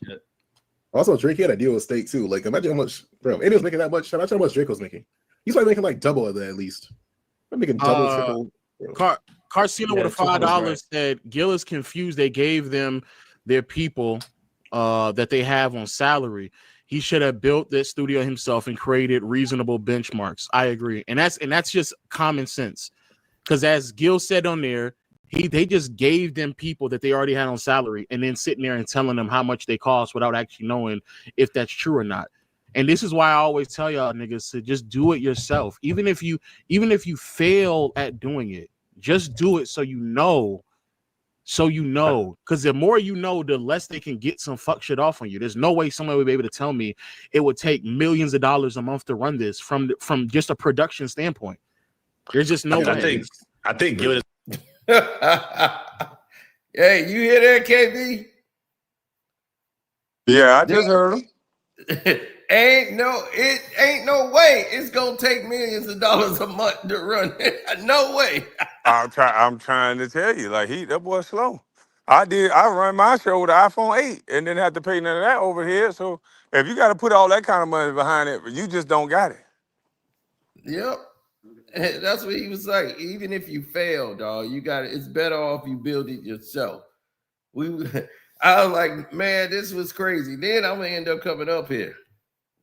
Also, Drake had a deal with State too. Like imagine how much Aiden was making that much. Imagine how much Drake was making. He's probably making like double of that at least. I'm making double, triple. Carcino with a $5 said Gil is confused. They gave them their people that they have on salary. He should have built this studio himself and created reasonable benchmarks. I agree, and that's just common sense. Because as Gil said on there, they just gave them people that they already had on salary, and then sitting there and telling them how much they cost without actually knowing if that's true or not. And this is why I always tell y'all niggas to just do it yourself, even if you fail at doing it, just do it so you know. Because the more you know, the less they can get some fuck shit off on you. There's no way somebody would be able to tell me it would take millions of dollars a month to run this from just a production standpoint. There's just no way. I think Gil is. Hey, you hear that, KB? Yeah, I just heard him. Ain't no way it's gonna take millions of dollars a month to run it. No way. I'm trying to tell you, like that boy slow. I run my show with the iPhone 8 and didn't have to pay none of that over here. So if you got to put all that kind of money behind it, you just don't got it. Yep. That's what he was like. Even if you fail, dog, you got it. It's better off you build it yourself. I was like, man, this was crazy. Then I'm gonna end up coming up here.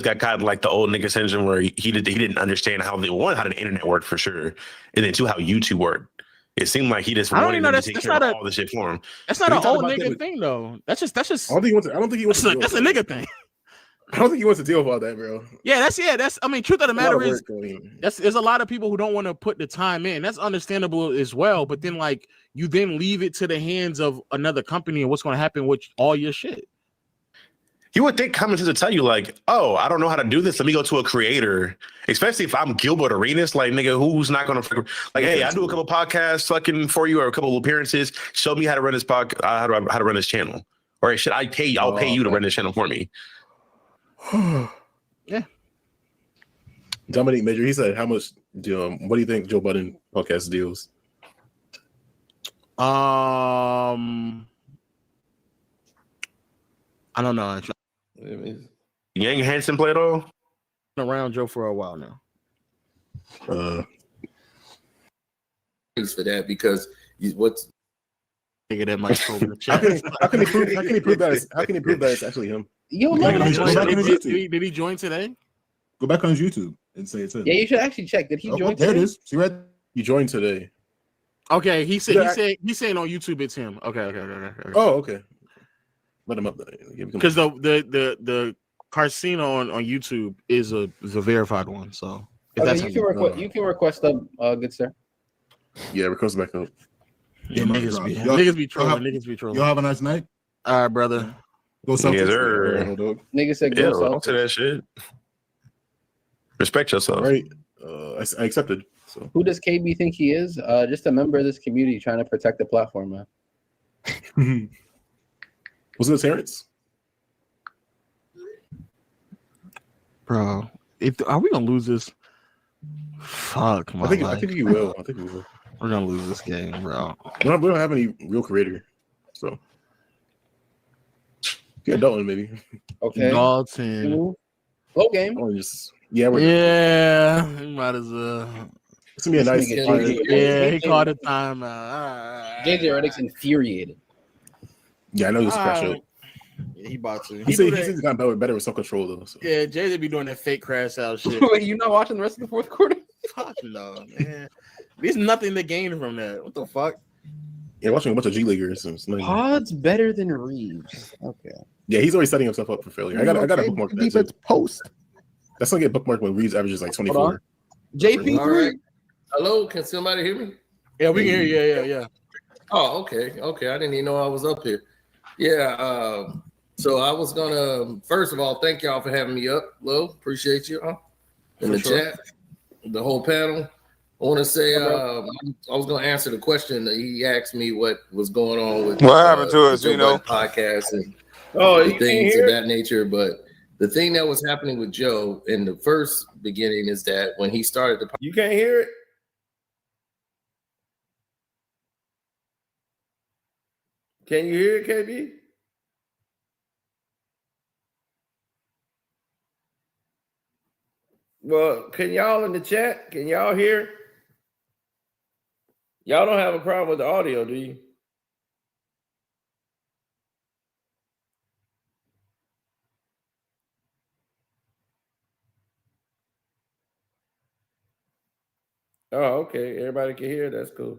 Got kind of like the old nigga syndrome where he didn't understand how the internet worked for sure, and then two, how YouTube worked. It seemed like he just wanted them to take care of all the shit for him. That's not an old nigga thing though. That's just. I don't think he wants to. That's a nigga thing. I don't think he wants to deal with all that, bro. Yeah, that's. I mean, truth of the matter is, there's a lot of people who don't want to put the time in. That's understandable as well. But then, like, you then leave it to the hands of another company and what's going to happen with all your shit. You would think coming to tell you like, oh, I don't know how to do this. Let me go to a creator, especially if I'm Gilbert Arenas. Like, nigga, who's not going to like, hey, I do a couple podcasts fucking for you or a couple of appearances. Show me how to run this podcast, how to run this channel. Or should I pay? I'll pay you to run this channel for me. Yeah. Dominic Major, he said, "How much? What do you think Joe Budden podcast deals?" I don't know. Yang Hansen play at all? Around Joe for a while now. For that because what's nigga that might over the chat. How can he prove that it's actually him? Did he join today? Go back on his YouTube and say it's him. Yeah, you should actually check. Did he join There today? it is. See right? He joined today. Okay, he's saying on YouTube it's him. Okay. Oh, okay. Let him up there. Because the Carcino on YouTube is a verified one. So okay, you can request them, good sir. Yeah, request back up. Yeah, niggas be trolling. Y'all have a nice night. All right, brother. Go Celtics. Yes, sir. Niggas said Yeah, go don't say Celtics. that shit. Respect yourself. All right. I accepted. So Who does KB think he is? Just a member of this community trying to protect the platform, man. Was it Terrence? Bro, are we gonna lose this? Fuck my life. I think you will. I think we will. We're gonna lose this game, bro. We don't have any real creator, so yeah, Dalton maybe. Okay. Dalton. Low game. We're Might as well. It's gonna be a nice. He called a timeout. JJ Redick's infuriated. Yeah, I know he was crash out. Yeah, he about to. He said he's gotten better with self control though. So. Yeah, Jay be doing that fake crash out shit. Wait, you not watching the rest of the fourth quarter? Fuck no, man. There's nothing to gain from that. What the fuck? Yeah, watching a bunch of G Leaguers. Pod's better than Reeves. Okay. Yeah, he's already setting himself up for failure. I got a bookmark that. Defense post. That's gonna get bookmarked when Reeves averages like 24. JP3. All right. Hello, can somebody hear me? Yeah, we can hear you. Yeah. Oh, okay. I didn't even know I was up here. Yeah. So I was gonna first of all thank y'all for having me up. Lo, appreciate you in the chat, the whole panel. I want to say I was gonna answer the question that he asked me what was going on with what happened to us, podcast and things of that nature. But the thing that was happening with Joe in the first beginning is that when he started the You can't hear it? Can you hear it, KB? Well, can y'all in the chat? Can y'all hear? Y'all don't have a problem with the audio, do you? Oh, okay. Everybody can hear. That's cool.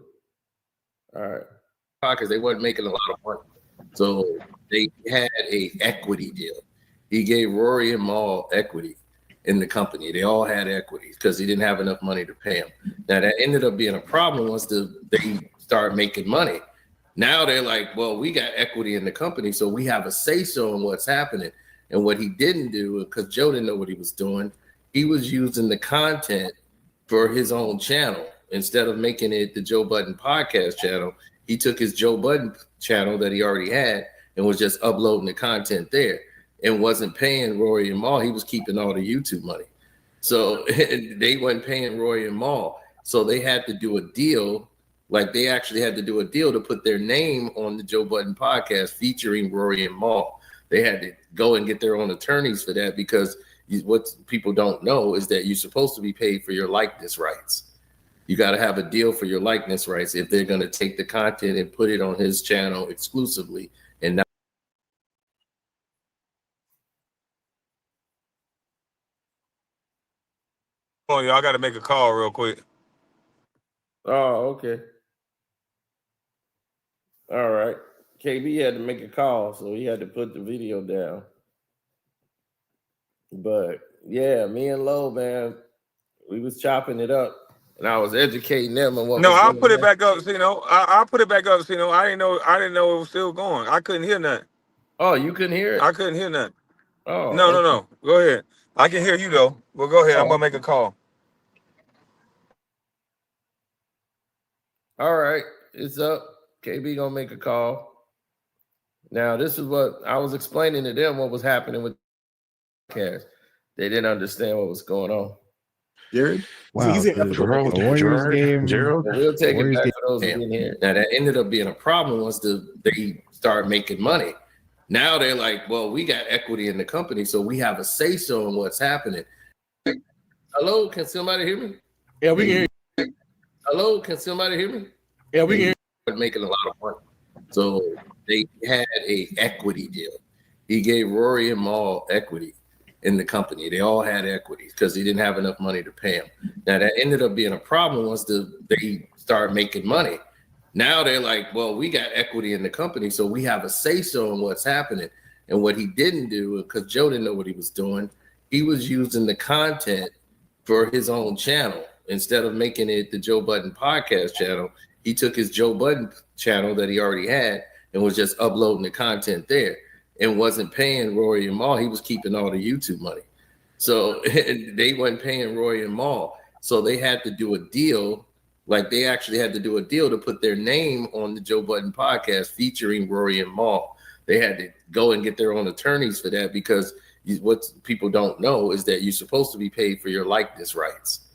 All right. Because they wasn't making a lot of money, so they had a equity deal. He gave Rory and Maul equity in the company. They all had equity because he didn't have enough money to pay him. Now that ended up being a problem once they started making money. Now they're like, well, we got equity in the company, so we have a say-so in what's happening. And what he didn't do, because Joe didn't know what he was doing, he was using the content for his own channel. Instead of making it the Joe Budden podcast channel, he took his Joe Budden channel that he already had and was just uploading the content there and wasn't paying Rory and Maul. He was keeping all the YouTube money. So they weren't paying Rory and Maul. So they had to do a deal. Like they actually had to do a deal to put their name on the Joe Budden podcast featuring Rory and Maul. They had to go and get their own attorneys for that because what people don't know is that you're supposed to be paid for your likeness rights. You got to have a deal for your likeness rights if they're going to take the content and put it on his channel exclusively and not. Oh, y'all got to make a call real quick. Oh, okay. All right. KB had to make a call, so he had to put the video down. But yeah, me and Lo, man, we was chopping it up. And I was educating them on what. No, I'll put it back up. I'll put it back up. I didn't know it was still going. I couldn't hear nothing. Oh, you couldn't hear it? I couldn't hear nothing. Oh, no. Go ahead. I can hear you though. Well, go ahead. I'm gonna make a call. All right, it's up. KB gonna make a call. Now, this is what I was explaining to them what was happening with the podcast. They didn't understand what was going on. Jared? Wow. Gerald. We'll take it back for those who didn't hear. Now that ended up being a problem once they started making money. Now they're like, well, we got equity in the company, so we have a say-so in what's happening. Hello, can somebody hear me? Yeah, we can hear you. Hello, can somebody hear me? Yeah, we can hear you. Making a lot of money. So they had a equity deal. He gave Rory and Maul equity in the company. They all had equities because he didn't have enough money to pay him. Now that ended up being a problem once they started making money. Now they're like, well, we got equity in the company, so we have a say-so in what's happening. And what he didn't do, because Joe didn't know what he was doing, he was using the content for his own channel. Instead of making it the Joe Budden podcast channel, he took his Joe Budden channel that he already had and was just uploading the content there and wasn't paying Rory and Mal. He was keeping all the YouTube money. So they weren't paying Rory and Mal. So they had to do a deal. Like they actually had to do a deal to put their name on the Joe Budden podcast featuring Rory and Mal. They had to go and get their own attorneys for that because what people don't know is that you're supposed to be paid for your likeness rights.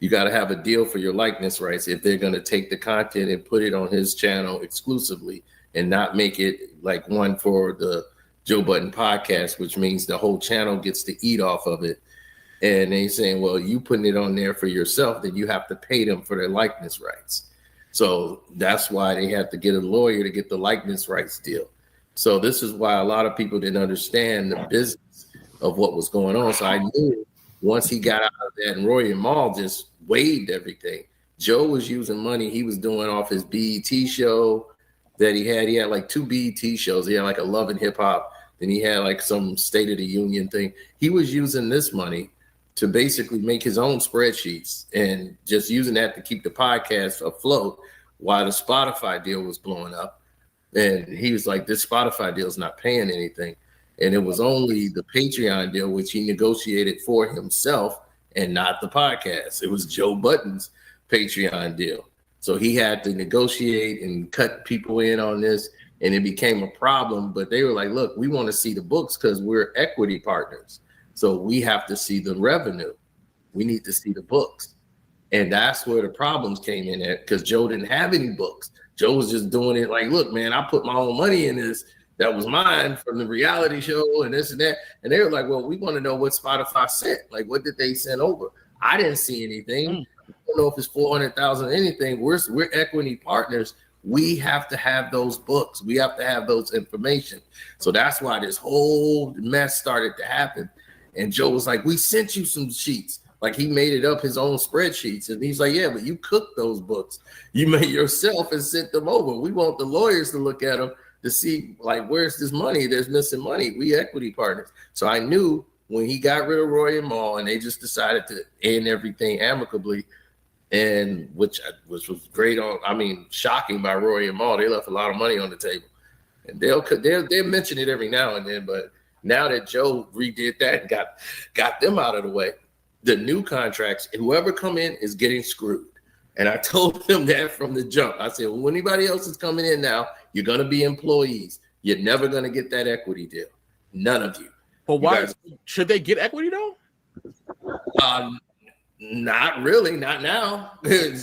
You got to have a deal for your likeness rights if they're going to take the content and put it on his channel exclusively and not make it like one for the Joe Budden podcast, which means the whole channel gets to eat off of it. And they saying, well, you putting it on there for yourself, then you have to pay them for their likeness rights. So that's why they had to get a lawyer to get the likeness rights deal. So this is why a lot of people didn't understand the business of what was going on. So I knew once he got out of that, and Rory and Mal just waived everything. Joe was using money he was doing off his BET show that he had. He had like 2 BET shows. He had like a Love and Hip Hop. Then he had like some State of the Union thing. He was using this money to basically make his own spreadsheets and just using that to keep the podcast afloat while the Spotify deal was blowing up. And he was like, this Spotify deal is not paying anything. And it was only the Patreon deal, which he negotiated for himself and not the podcast. It was Joe Budden's Patreon deal. So he had to negotiate and cut people in on this, and it became a problem. But they were like, look, we want to see the books because we're equity partners. So we have to see the revenue. We need to see the books. And that's where the problems came in at, because Joe didn't have any books. Joe was just doing it like, look, man, I put my own money in this. That was mine from the reality show and this and that. And they were like, well, we want to know what Spotify sent. Like, what did they send over? I didn't see anything. I don't know if it's 400,000 anything. We're equity partners. We have to have those books. We have to have those information. So that's why this whole mess started to happen. And Joe was like, we sent you some sheets. Like he made it up his own spreadsheets. And he's like, yeah, but you cooked those books. You made yourself and sent them over. We want the lawyers to look at them to see, like, where's this money? There's missing money. We equity partners. So I knew when he got rid of Roy and Mal and they just decided to end everything amicably, and which was great on, I mean, shocking by Roy and Mal. They left a lot of money on the table. And they'll mention it every now and then, but now that Joe redid that and got them out of the way, the new contracts, whoever come in is getting screwed. And I told them that from the jump. I said, well, anybody else is coming in now, you're going to be employees. You're never going to get that equity deal. None of you. But why should they get equity though? Not really, not now.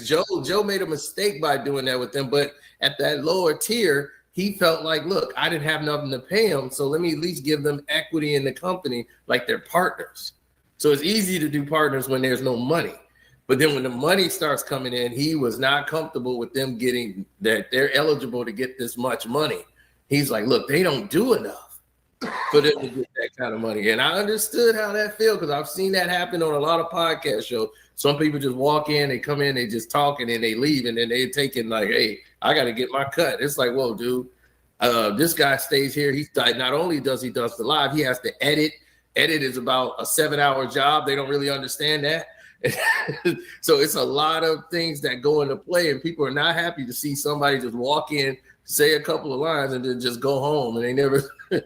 Joe made a mistake by doing that with them, but at that lower tier, he felt like, look, I didn't have nothing to pay them, so let me at least give them equity in the company like they're partners. So it's easy to do partners when there's no money. But then when the money starts coming in, he was not comfortable with them getting that they're eligible to get this much money. He's like, look, they don't do enough for them to get that kind of money. And I understood how that feels because I've seen that happen on a lot of podcast shows. Some people just walk in, they come in, they just talk, and then they leave, and then they're taking like, hey, I got to get my cut. It's like, whoa, dude, this guy stays here. He's not only does he does the live, he has to edit. Edit is about a 7-hour job. They don't really understand that. So it's a lot of things that go into play, and people are not happy to see somebody just walk in, say a couple of lines, and then just go home. And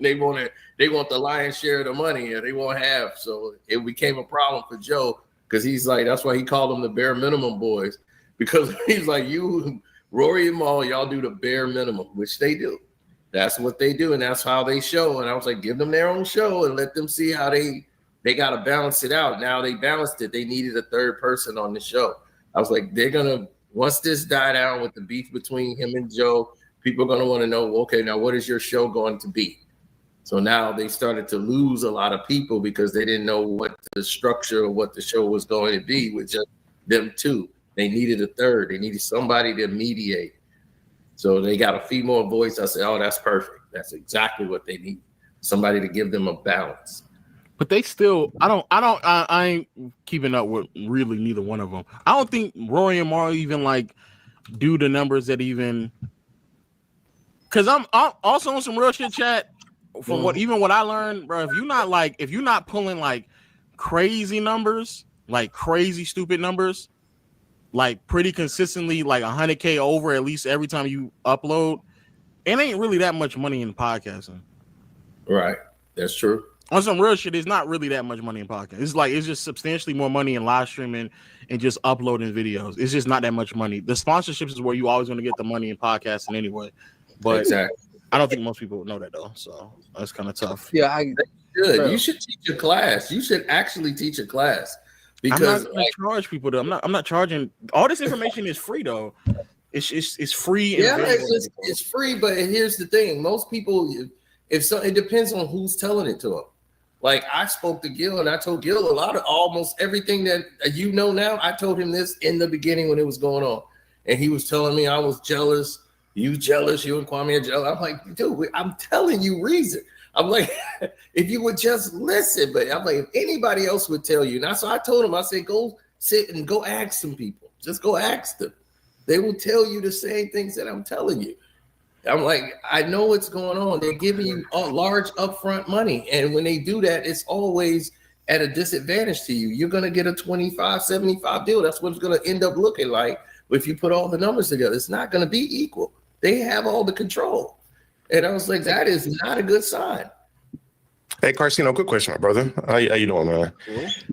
they want the lion's share of the money, and they won't have. So it became a problem for Joe because he's like, that's why he called them the bare minimum boys, because he's like, you, Rory and Mal, y'all do the bare minimum, which they do. That's what they do, and that's how they show. And I was like, give them their own show and let them see how they got to balance it out. Now they balanced it. They needed a third person on the show. I was like, once this died down with the beef between him and Joe, people are going to want to know, okay, now what is your show going to be? So now they started to lose a lot of people because they didn't know what the structure or what the show was going to be with just them two. They needed a third. They needed somebody to mediate. So they got a female voice. I said, oh, that's perfect. That's exactly what they need. Somebody to give them a balance. But they still, I ain't keeping up with really neither one of them. I don't think Rory and Mal even like do the numbers that even. Because I'm also on some real shit, chat. For what I learned, bro. If you're not pulling like crazy numbers, like crazy stupid numbers, like pretty consistently, like 100K over at least every time you upload, it ain't really that much money in podcasting. Right, that's true. On some real shit, it's not really that much money in podcasting. It's just substantially more money in live streaming and just uploading videos. It's just not that much money. The sponsorships is where you always going to get the money in podcasting anyway. But exactly. I don't think most people know that though, so that's kind of tough. Yeah, you should teach a class. You should actually teach a class because I'm not going to charge people though. I'm not charging. All this information is free though. It's free. Yeah, it's free. But here's the thing: most people, it depends on who's telling it to them. Like I spoke to Gil and I told Gil almost everything that you know now. I told him this in the beginning when it was going on, and he was telling me I was jealous. You jealous? You and Kwame are jealous? I'm like, dude, I'm telling you reason. I'm like, if you would just listen, but I'm like, if anybody else would tell you. And so I told him, I said, go sit and go ask some people. Just go ask them. They will tell you the same things that I'm telling you. I'm like, I know what's going on. They're giving you a large upfront money. And when they do that, it's always at a disadvantage to you. You're going to get a 25, 75 deal. That's what it's going to end up looking like. But if you put all the numbers together, it's not going to be equal. They have all the control. And I was like, that is not a good sign. Hey, Carcino, quick question, my brother. How you doing, man?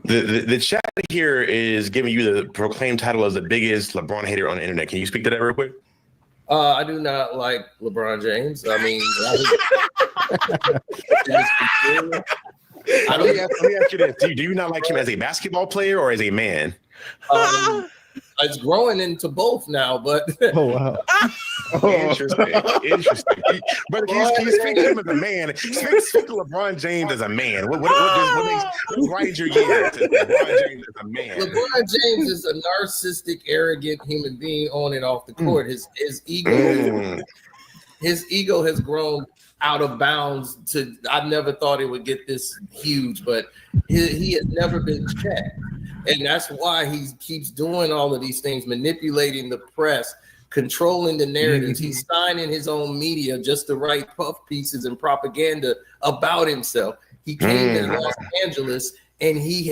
The chat here is giving you the proclaimed title as the biggest LeBron hater on the internet. Can you speak to that real quick? I do not like LeBron James. I mean, let me ask you this. Do you not like him as a basketball player or as a man? It's growing into both now, but wow. Interesting. But can you speak to him as a man? Speak to LeBron James as a man. What grinds your gears to LeBron James as a man? LeBron James is a narcissistic, arrogant human being on and off the court. His ego has grown out of bounds. I never thought it would get this huge, but he has never been checked. And that's why he keeps doing all of these things, manipulating the press, controlling the narratives. He's signing his own media just to write puff pieces and propaganda about himself. He came to Los Angeles and he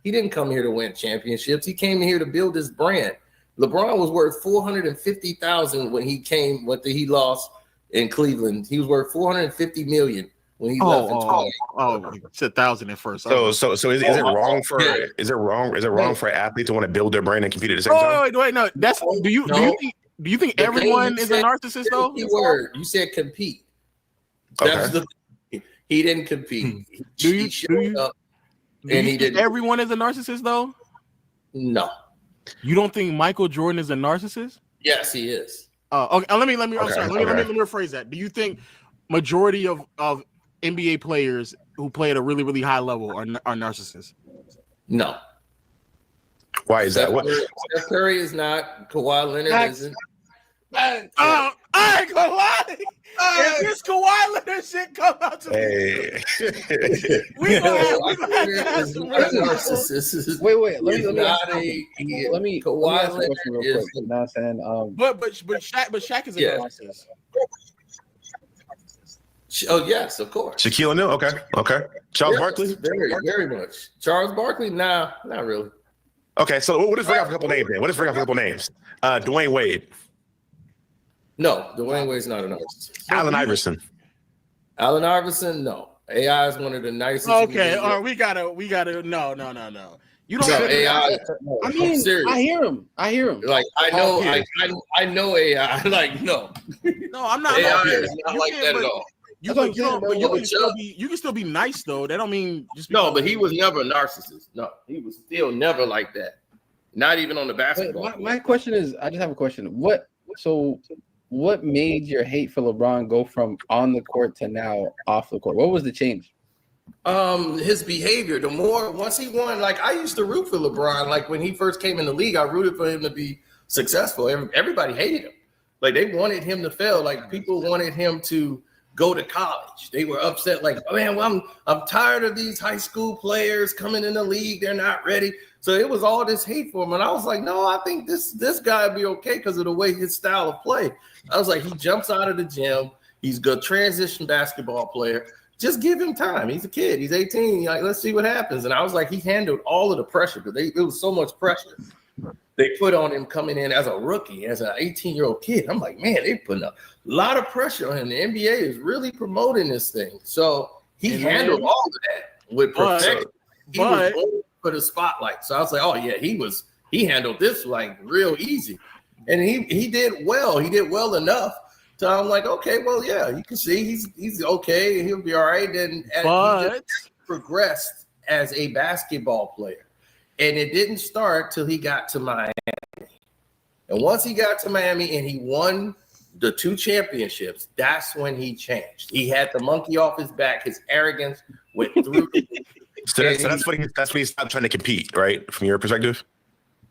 didn't come here to win championships. He came here to build his brand. LeBron was worth $450,000 when he lost in Cleveland. He was worth $450 million. When he left in 20. It's 1,000 at first. So is it wrong for an athlete to want to build their brand and compete at the same time? Wait, no. Do you think everyone is a narcissist though? Word. You said compete. That's he didn't compete. He showed up and he didn't. Everyone is a narcissist though? No. You don't think Michael Jordan is a narcissist? Yes, he is. Okay. Let me rephrase that. Do you think majority of NBA players who play at a really, really high level are narcissists? No. Why is that? Steph Curry is not. Kawhi Leonard isn't. I ain't gonna lie. If this Kawhi Leonard shit come out to me, we gonna have some narcissists. Wait. Let me. Kawhi Leonard is. Not saying. But Shaq is a narcissist. Oh yes, of course. Shaquille O'Neal. Okay. Charles Barkley. Very, very much. Charles Barkley. Nah, not really. Okay, so what if we have a couple names then? Dwayne Wade. No, Dwayne Wade's not a narcissist. Allen Iverson. Allen Iverson, no. AI is one of the nicest. Okay, all right, we gotta. No. You don't. No, AI. I mean, I hear him. Like I know AI. Like no. No, I'm not. AI is not like that at all. You can still be nice though. That don't mean just no. But he was never a narcissist. No, he was still never like that. Not even on the basketball. My question is, I just have a question. What made your hate for LeBron go from on the court to now off the court? What was the change? His behavior. Once he won, like I used to root for LeBron. Like when he first came in the league, I rooted for him to be successful. Everybody hated him. Like they wanted him to fail. Like people wanted him to go to college. They were upset, like, oh, man, well, I'm tired of these high school players coming in the league. They're not ready. So it was all this hate for him. And I was like, no, I think this guy would be okay because of the way his style of play. I was like, he jumps out of the gym. He's a good transition basketball player. Just give him time. He's a kid. He's 18. Like, let's see what happens. And I was like, he handled all of the pressure because it was so much pressure they put on him coming in as a rookie, as an 18-year-old kid. I'm like, man, they putting a lot of pressure on him. The NBA is really promoting this thing. So he handled all of that with perfection. He was going for the spotlight. So I was like, oh, yeah, he handled this like real easy. And he did well. He did well enough. So I'm like, okay, well, yeah, you can see he's okay. He'll be all right. And he just progressed as a basketball player. And it didn't start till he got to Miami. And once he got to Miami and he won the 2 championships, that's when he changed. He had the monkey off his back. His arrogance went through. So that's when he stopped trying to compete, right? From your perspective?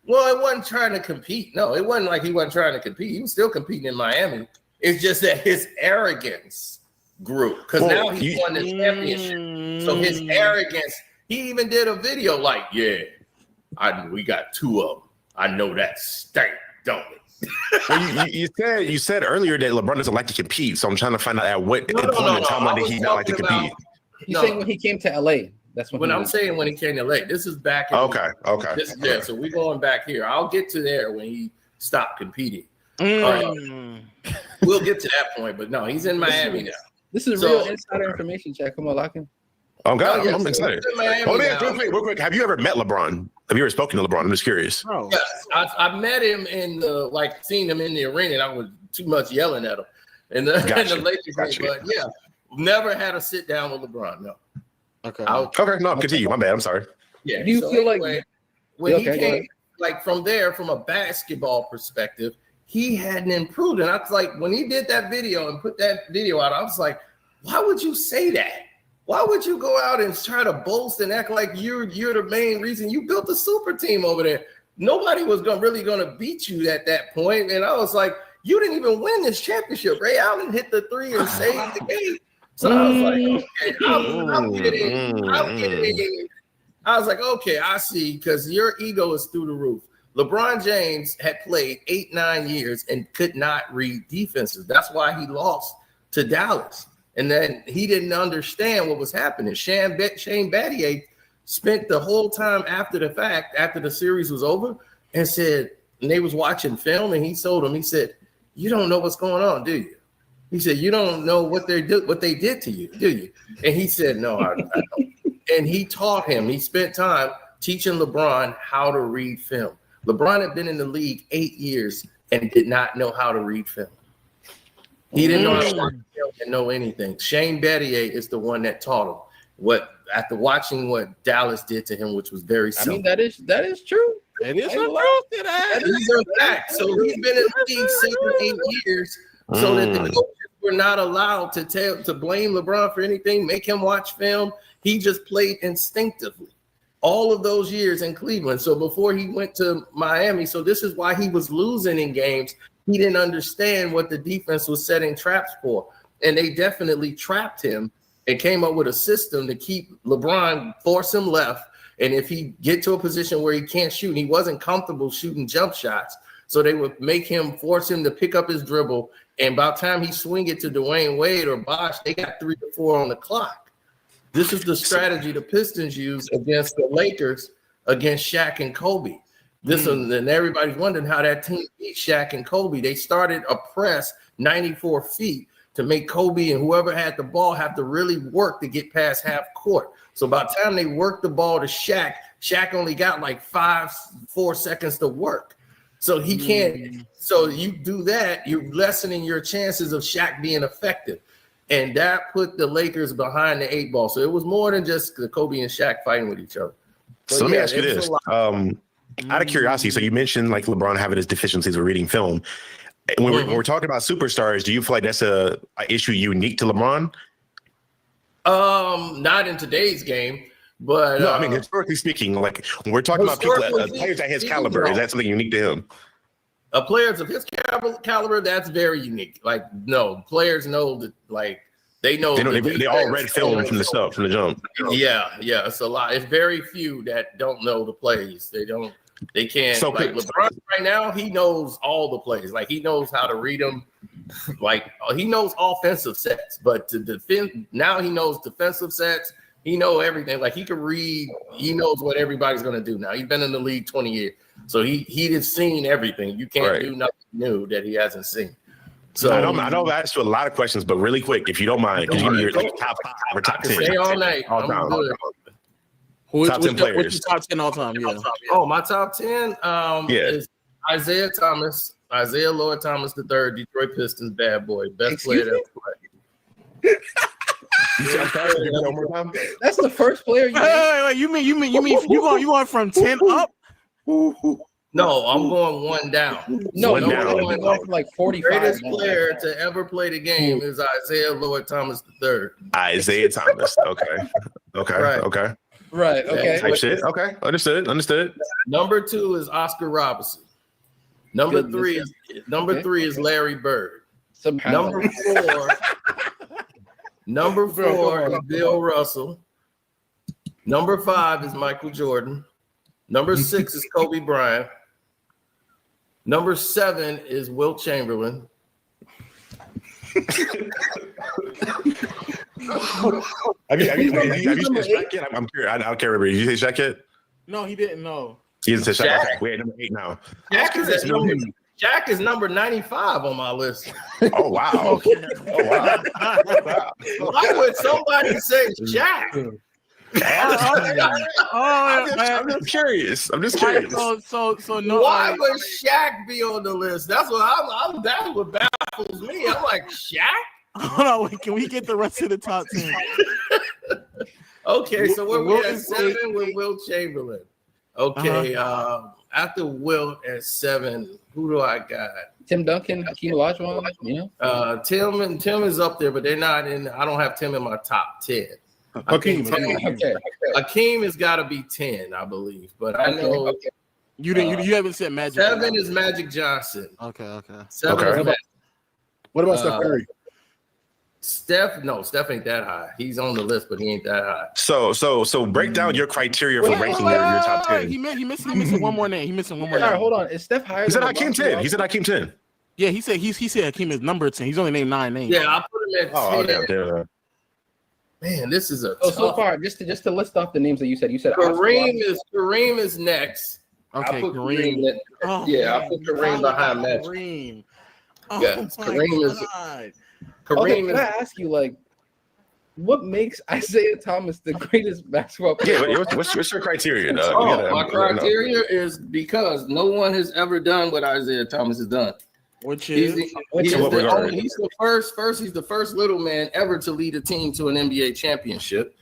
Well, it wasn't trying to compete. No, it wasn't like he wasn't trying to compete. He was still competing in Miami. It's just that his arrogance grew because now he won the championship. So his arrogance, he even did a video like, yeah, we got 2 of them. I know that stank, don't it? Well, you said earlier that LeBron doesn't like to compete, so I'm trying to find out at what point in the timeline did he not like to compete. He's saying when he came to LA. That's when I'm saying when he came to LA. This is back. Okay. So we're going back here. I'll get to there when he stopped competing. We'll get to that point, but no, he's in Miami now. This is real insider information, Jack. Come on, lock in. Oh God, I'm excited. Real quick. Have you ever met LeBron? Have you ever spoken to LeBron? I'm just curious. Oh. Yes, I met him in the seen him in the arena, and I was too much yelling at him. And the Lakers game, but yeah, never had a sit down with LeBron. No. Okay. No, continue. My bad. I'm sorry. Yeah. Do you feel like when he came, like from there, from a basketball perspective, he hadn't improved. And I was like, when he did that video and put that video out, I was like, why would you say that? Why would you go out and try to boast and act like you're the main reason you built a super team over there? Nobody was really going to beat you at that point. And I was like, you didn't even win this championship. Ray Allen hit the 3 and saved the game. So I was like, okay, I'm getting. I was like, okay, I see, because your ego is through the roof. LeBron James had played 8-9 years and could not read defenses. That's why he lost to Dallas. And then he didn't understand what was happening. Shane Battier spent the whole time after the fact, after the series was over, and said, and they was watching film, and he told him, he said, you don't know what's going on, do you? He said, you don't know what they did to you, do you? And he said, no, I don't. And he taught him. He spent time teaching LeBron how to read film. LeBron had been in the league 8 years and did not know how to read film. He didn't know how to watch film and know anything. Shane Battier is the one that taught him after watching what Dallas did to him, which was very simple. I mean, that is true. It is some truth to that. That is a fact. So he's been in the league 7-8 years, so that the coaches were not allowed to blame LeBron for anything, make him watch film. He just played instinctively all of those years in Cleveland. So before he went to Miami, so this is why he was losing in games. He didn't understand what the defense was setting traps for. And they definitely trapped him and came up with a system to keep LeBron, force him left. And if he get to a position where he can't shoot, and he wasn't comfortable shooting jump shots, so they would force him to pick up his dribble. And by the time he swing it to Dwayne Wade or Bosh, they got 3 or 4 on the clock. This is the strategy the Pistons used against the Lakers, against Shaq and Kobe. And everybody's wondering how that team beat Shaq and Kobe. They started a press 94 feet to make Kobe and whoever had the ball have to really work to get past half court. So by the time they worked the ball to Shaq, Shaq only got like 4 seconds to work. So he can't. So you do that, you're lessening your chances of Shaq being effective. And that put the Lakers behind the 8 ball. So it was more than just the Kobe and Shaq fighting with each other. So let me ask you this. Out of curiosity, so you mentioned like LeBron having his deficiencies with reading film. When we're talking about superstars, do you feel like that's a issue unique to LeBron? Not in today's game, but no, I mean historically speaking, like when we're talking about people, players at his caliber, is that something unique to him? Players of his caliber, that's very unique. Like, no, players know that, like, They know. They all read film from the jump. Yeah, it's a lot. It's very few that don't know the plays. They can't. So like LeBron right now, he knows all the plays. Like he knows how to read them. Like he knows offensive sets, but to defend now he knows defensive sets. He knows everything. Like he can read. He knows what everybody's going to do now. He's been in the league 20 years, so he has seen everything. You can't do nothing new that he hasn't seen. So I know I've asked you a lot of questions, but really quick, if you don't mind, because you give me your top 5 or top 10. Stay all night. All time. Top 10 players. What's your top 10 all time? Yeah. Oh, my top 10 is Isaiah Thomas, Isaiah Lloyd Thomas III, Detroit Pistons bad boy, best player ever played. That's the first player you wait, you mean you going from 10 up? No, I'm going one down. No, I'm going from like 45. Greatest player to ever play the game is Isaiah Lloyd Thomas III. Isaiah Thomas. Okay. Right. Okay. Type shit. Okay. Understood. Number 2 is Oscar Robertson. Number 3 is Larry Bird. Number 4 is Bill Russell. Number 5 is Michael Jordan. Number 6 is Kobe Bryant. Number 7 is Wilt Chamberlain. Have you seen Shaq yet? I'm curious. I don't care. Remember, did you say Shaq yet? No, he didn't know. He didn't say Shaq. Okay, we're at number 8 now. Shaq is number 95 on my list. Oh wow! Why would somebody say Shaq? I'm just curious. So no. Why would Shaq be on the list? That's what that's what baffles me. I'm like, Shaq? Hold on, wait, can we get the rest of the top 10? Okay, so we're at 7 with Wilt Chamberlain. Okay, after Wilt at 7, who do I got? Tim Duncan, Hakeem Olajuwon, you know? Tim is up there, but they're not in. I don't have Tim in my top 10. Hakeem has got to be 10, I believe. But I know you haven't said Magic. 7 is Magic Johnson. Okay. 7 is Magic. What about Steph Curry? Steph ain't that high. He's on the list, but he ain't that high. So break down your criteria for ranking your top 10. He missing one more name. All right, hold on. Is Steph higher? He said Hakeem 10. He said Hakeem 10. Yeah, he said Hakeem is number 10. He's only named 9 names. Yeah, I put him at 10. Okay. Man, this is a so far. Just to list off the names that you said. You said Kareem is next. Okay, I put Kareem. I put Kareem behind Magic. Kareem. Kareem is. Can I ask you, like, what makes Isaiah Thomas the greatest basketball player? Yeah, what's your criteria? My criteria is because no one has ever done what Isaiah Thomas has done. He's the first little man ever to lead a team to an NBA championship.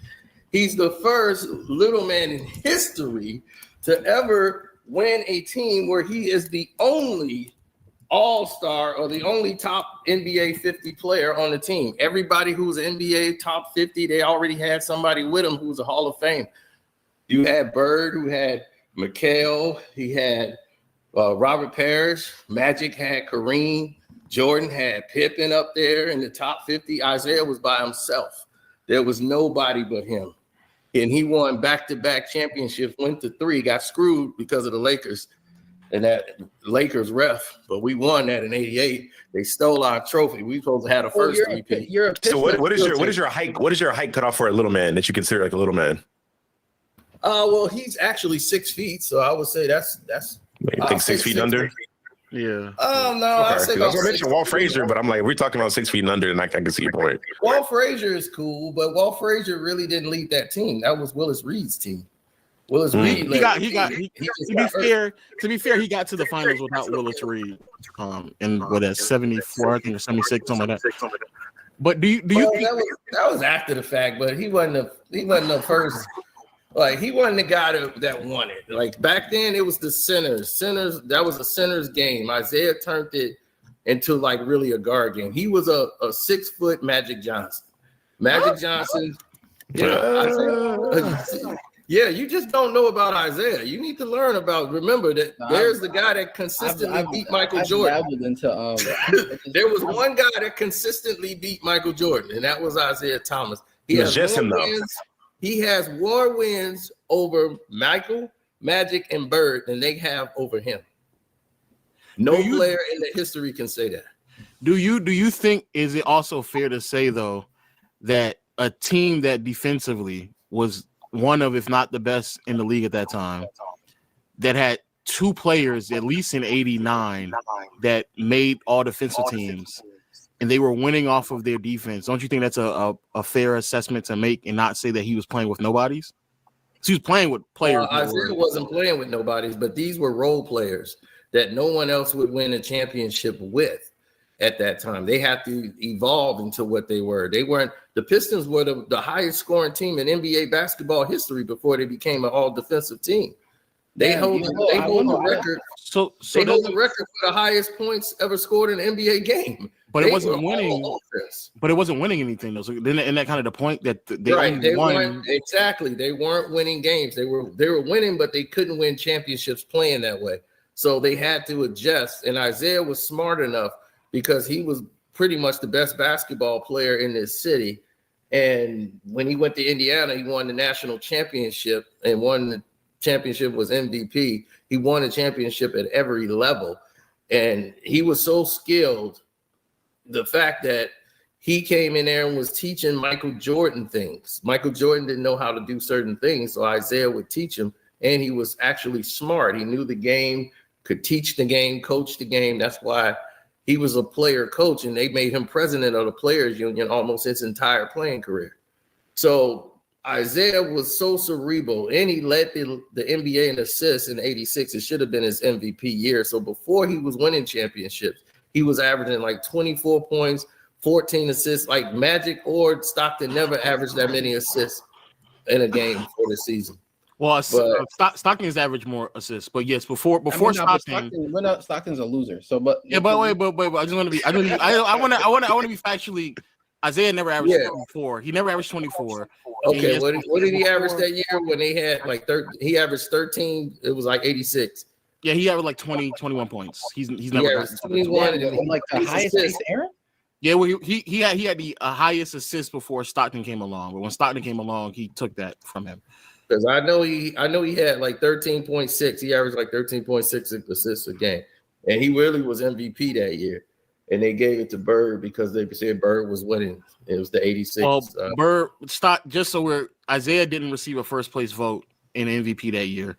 He's the first little man in history to ever win a team where he is the only all-star or the only top NBA 50 player on the team. Everybody who's NBA top 50, they already had somebody with him who's a Hall of Fame. You had Bird, who had McHale, he had Robert Parrish, Magic had Kareem, Jordan had Pippen up there in the top 50. Isaiah was by himself. There was nobody but him. And he won back-to-back championships, went to 3, got screwed because of the Lakers and that Lakers ref. But we won that in '88. They stole our trophy. We supposed to have the first 3 picks. So what is your height cut off for a little man that you consider like a little man? Well, he's actually 6 feet, so I would say that's I think 6 feet under. Yeah. Oh no, okay. I say I was gonna mention Walt Frazier, but I'm like, we're talking about 6 feet and under, and I can see your point. Walt Frazier is cool, but Walt Frazier really didn't lead that team. That was Willis Reed's team. Willis Reed. To be fair, he got to the finals without Willis Reed. In what that 74, I think, or 76, something like that. But do you think that was after the fact? But he wasn't the first. Like, he wasn't the guy that won it. Like, back then, it was the centers. That was a centers game. Isaiah turned it into, like, really a guard game. He was a 6-foot Magic Johnson. Magic Johnson, Yeah, you just don't know about Isaiah. You need to learn about. Remember that there's the guy that consistently beat Michael Jordan. There was one guy that consistently beat Michael Jordan, and that was Isaiah Thomas. He has more wins over Michael, Magic, and Bird than they have over him. No player in the history can say that. Do you think, is it also fair to say though that a team that defensively was one of, if not the best in the league at that time, that had two players, at least in 89, that made all defensive teams, and they were winning off of their defense? Don't you think that's a fair assessment to make and not say that he was playing with nobodies? So he was playing with players. Isaiah wasn't playing with nobodies, but these were role players that no one else would win a championship with at that time. They had to evolve into what they were. They weren't. The Pistons were the highest scoring team in NBA basketball history before they became an all defensive team. They hold the record. So they hold the record for the highest points ever scored in an NBA game. But it wasn't winning. But it wasn't winning anything though. So then, isn't that kind of the point that they only won? Exactly. They weren't winning games. They were winning, but they couldn't win championships playing that way. So they had to adjust. And Isaiah was smart enough, because he was pretty much the best basketball player in this city. And when he went to Indiana, he won the national championship, and won the championship, was MVP. He won a championship at every level. And he was so skilled. The fact that he came in there and was teaching Michael Jordan things. Michael Jordan didn't know how to do certain things, so Isaiah would teach him. And he was actually smart. He knew the game, could teach the game, coach the game. That's why he was a player coach, and they made him president of the Players Union almost his entire playing career. So Isaiah was so cerebral, and he led the NBA in assists in '86. It should have been his MVP year. So before he was winning championships, he was averaging like 24 points, 14 assists. Like Magic or Stockton never averaged that many assists in a game for the season. Well, Stockton has averaged more assists, but yes, before Stockton, Stockton's a loser. So, but yeah, but wait, I just want to be. I want to be factually. Isaiah never averaged 24. He never averaged 24. Okay, what did he average that year when they had like he averaged 13? It was like 86. Yeah, he averaged like 21 points. He's never 21, like the highest pace, Aaron. Yeah, well, he had the highest assist before Stockton came along, but when Stockton came along, he took that from him. Because I know he had like 13.6. He averaged like 13.6 assists a game, and he really was MVP that year. And they gave it to Bird because they said Bird was winning. It was the 86. Well, Isaiah didn't receive a first place vote in MVP that year.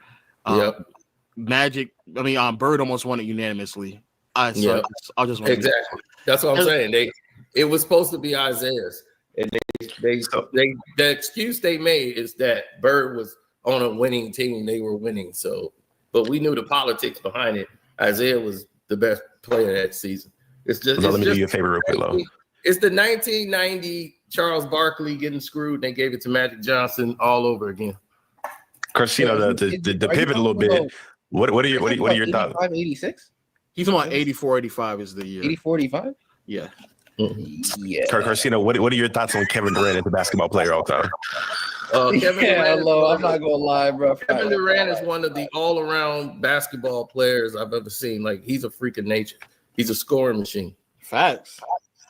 Bird almost won it unanimously. I'll just exactly. That's what I'm saying. It was supposed to be Isaiah's. And the excuse they made is that Bird was on a winning team. They were winning. So, but we knew the politics behind it. Isaiah was the best player that season. Let me do you a favor real quick, Lo. It's the 1990 Charles Barkley getting screwed. They gave it to Magic Johnson all over again. Carcino, the pivot a little bit. What are your thoughts? 86? He's on 84-85 is the year. 84-85? Yeah. Yeah. Carcino, what are your thoughts on Kevin Durant as a basketball player all time? I'm not gonna lie, bro. Kevin Durant is one of the all-around basketball players I've ever seen. Like, he's a freak of nature. He's a scoring machine. Facts.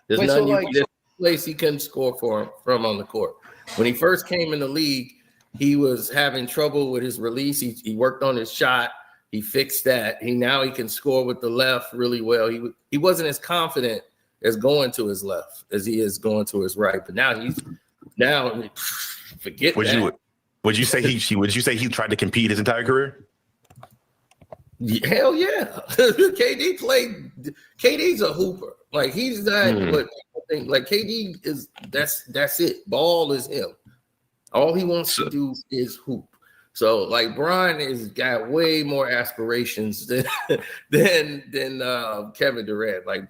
There's there's place he couldn't score from on the court. When he first came in the league, he was having trouble with his release. He worked on his shot. He fixed that. He can score with the left really well. He wasn't as confident as going to his left as he is going to his right. But now forget that. Would you say he tried to compete his entire career? Hell yeah. KD's a hooper. Like, he's not what people think. Like, KD is that's it. Ball is him. All he wants to do is hoop. So, like, Bron has got way more aspirations than Kevin Durant. Like,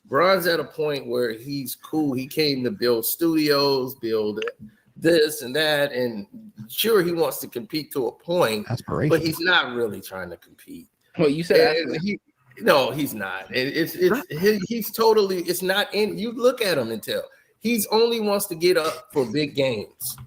Bron's at a point where he's cool. He came to build studios, build this and that, and sure, he wants to compete to a point, but he's not really trying to compete. Well, you said no, he's not. He's totally. It's not in. You look at him and tell he's only wants to get up for big games.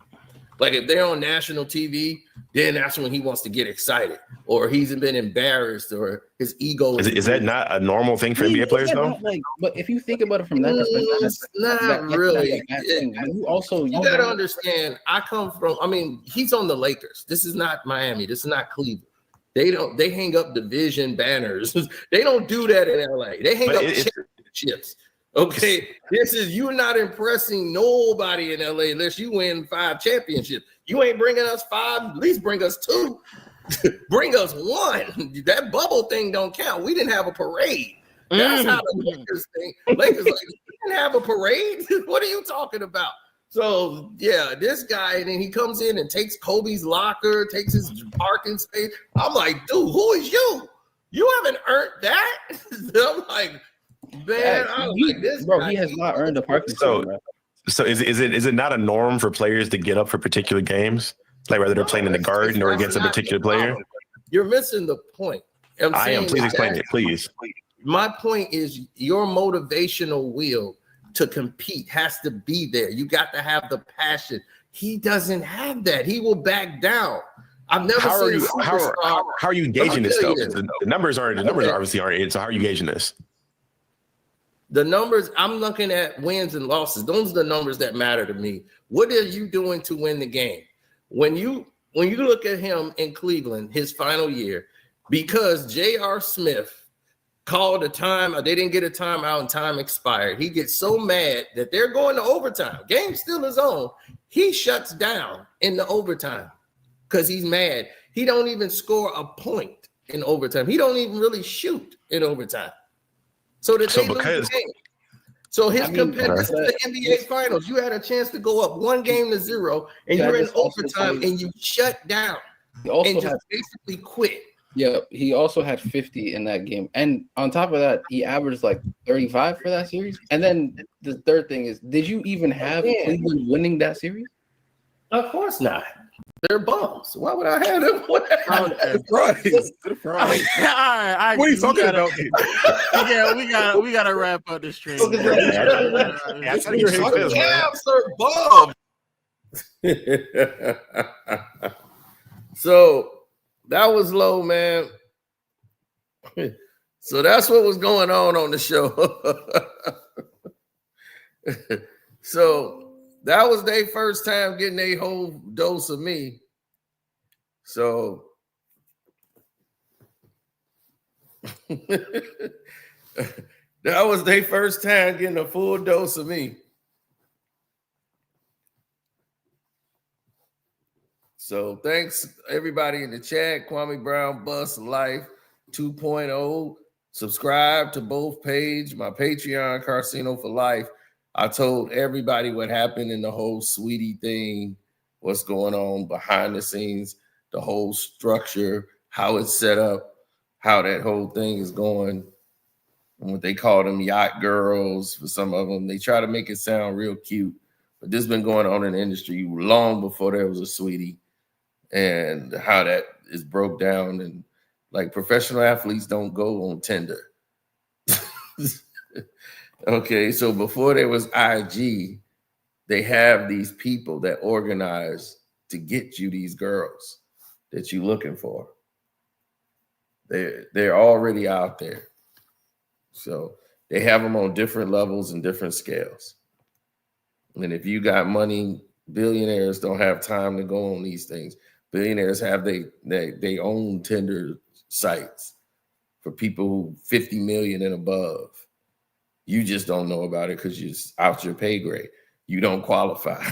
Like if they're on national TV, then that's when he wants to get excited, or he's been embarrassed, or his ego is that not a normal thing for NBA players though? Like, but if you think about it from that perspective, it's not really. You also you got to understand. I come from. I mean, he's on the Lakers. This is not Miami. This is not Cleveland. They hang up division banners. They don't do that in LA. They hang up championships. Okay, you're not impressing nobody in LA unless you win 5 championships. You ain't bringing us 5, at least bring us 2. Bring us 1. That bubble thing don't count. We didn't have a parade. That's how the Lakers think. Lakers like, we didn't have a parade. What are you talking about? So yeah, this guy, and then he comes in and takes Kobe's locker, takes his parking space. I'm like, dude, who is you? You haven't earned that. I'm like, man, this bro, guy, he has not earned a parking So, spot. so is it not a norm for players to get up for particular games, like whether they're playing in the Garden or against a particular player? You're missing the point. I am. Please explain it, please. My point is your motivational will to compete has to be there. You got to have the passion. He doesn't have that. He will back down. I've never seen a superstar. How are you gauging this though? The numbers obviously aren't it. So how are you gauging this? The numbers, I'm looking at wins and losses. Those are the numbers that matter to me. What are you doing to win the game? When you look at him in Cleveland, his final year, because J.R. Smith called a time, they didn't get a timeout and time expired. He gets so mad that they're going to overtime. Game still is on. He shuts down in the overtime because he's mad. He don't even score a point in overtime. He don't even really shoot in overtime. So that they lose the game. So his competitors in the NBA Finals, you had a chance to go up 1-0, and you're in overtime, and you shut down and just basically quit. Yeah, he also had 50 in that game. And on top of that, he averaged like 35 for that series. And then the third thing is, did you even have Cleveland winning that series? Of course not. They're bums. Why would I have them? What are you talking about? We gotta wrap up the stream. So that was low, man. So that's what was going on the show. So that was their first time getting a whole dose of me. So that was their first time getting a full dose of me. So thanks everybody in the chat. Kwame Brown Bus Life 2.0. Subscribe to both pages. My Patreon, Carcino for Life. I told everybody what happened in the whole Sweetie thing, what's going on behind the scenes, the whole structure, how it's set up, how that whole thing is going, and what they call them yacht girls for some of them. They try to make it sound real cute, but this has been going on in the industry long before there was a Sweetie, and how that is broke down. And like professional athletes don't go on Tinder. Okay, so before there was IG, they have these people that organize to get you these girls that you're looking for. They're already out there. So they have them on different levels and different scales. And if you got money, billionaires don't have time to go on these things. Billionaires have they own Tinder sites for people who 50 million and above. You just don't know about it because you're out your pay grade. You don't qualify.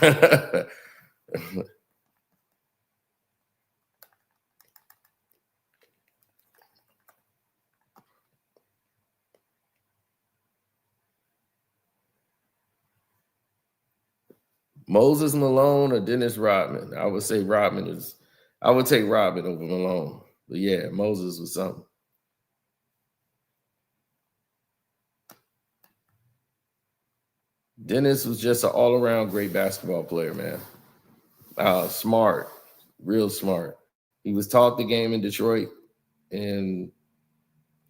Moses Malone or Dennis Rodman? I would say I would take Rodman over Malone. But yeah, Moses was something. Dennis was just an all-around great basketball player, man. Smart, real smart. He was taught the game in Detroit and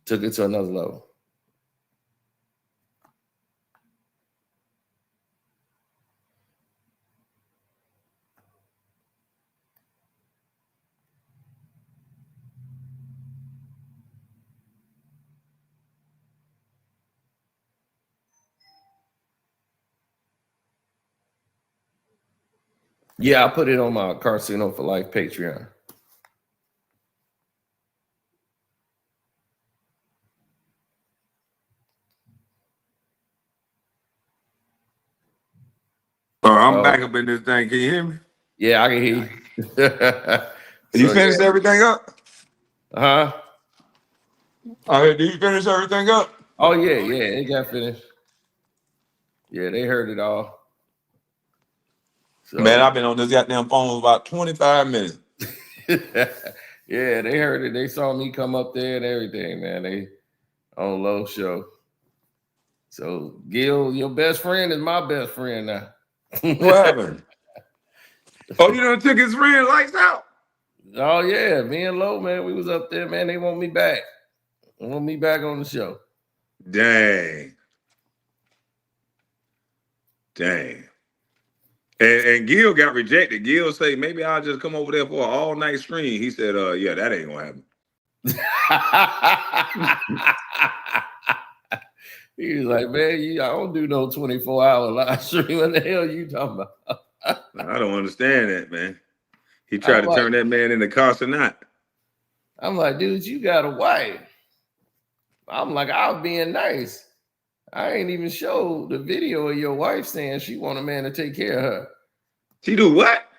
took it to another level. Yeah, I put it on my Casino for Life Patreon. Oh, I'm back up in this thing. Can you hear me? Yeah, I can hear you. You finished everything up? Huh? All right, did you finish everything up? Oh, yeah, it got finished. Yeah, they heard it all. So, Man, I've been on this goddamn phone for about 25 minutes. yeah, they heard it. They saw me come up there and everything, man. They on Low Show. So, Gil, your best friend is my best friend now. What happened? Oh, you done took his friend lights out? Oh, yeah. Me and Low, man, we was up there, man. They want me back. They want me back on the show. Dang. And Gil got rejected. Gil say, maybe I'll just come over there for an all-night stream. He said, yeah, that ain't gonna happen. He was like, man, I don't do no 24-hour live stream. What the hell you talking about? I don't understand that, man. He tried to turn that man into Carson. I'm like, dude, you got a wife. I'm like, I was being nice. I ain't even showed the video of your wife saying she want a man to take care of her. She do what?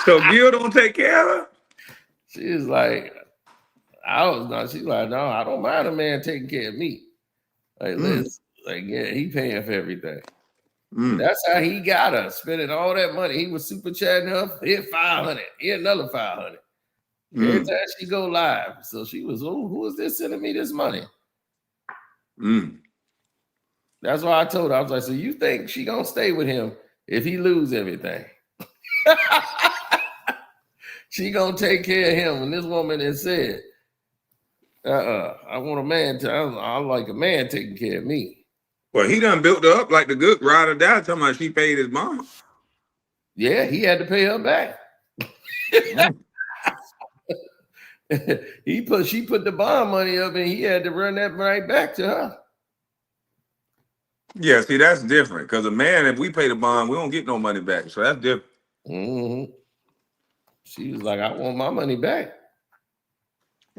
So Gil don't take care of her? She was like, she's like, no, I don't mind a man taking care of me. Like, yeah, he paying for everything. That's how he got her, spending all that money. He was super chatting her. Here, 500. Here, another 500. Every time she go live. So she was, who is this sending me this money? That's why I told her. I was like, so you think she gonna stay with him if he lose everything? She gonna take care of him. And this woman has said, I want a man I like a man taking care of me. Well, he done built her up like the good ride or die, talking about she paid his mom. Yeah, he had to pay her back. She put the bond money up and he had to run that right back to her. Yeah, see, that's different. Because a man, if we pay the bond, we don't get no money back. So that's different. She was like, I want my money back.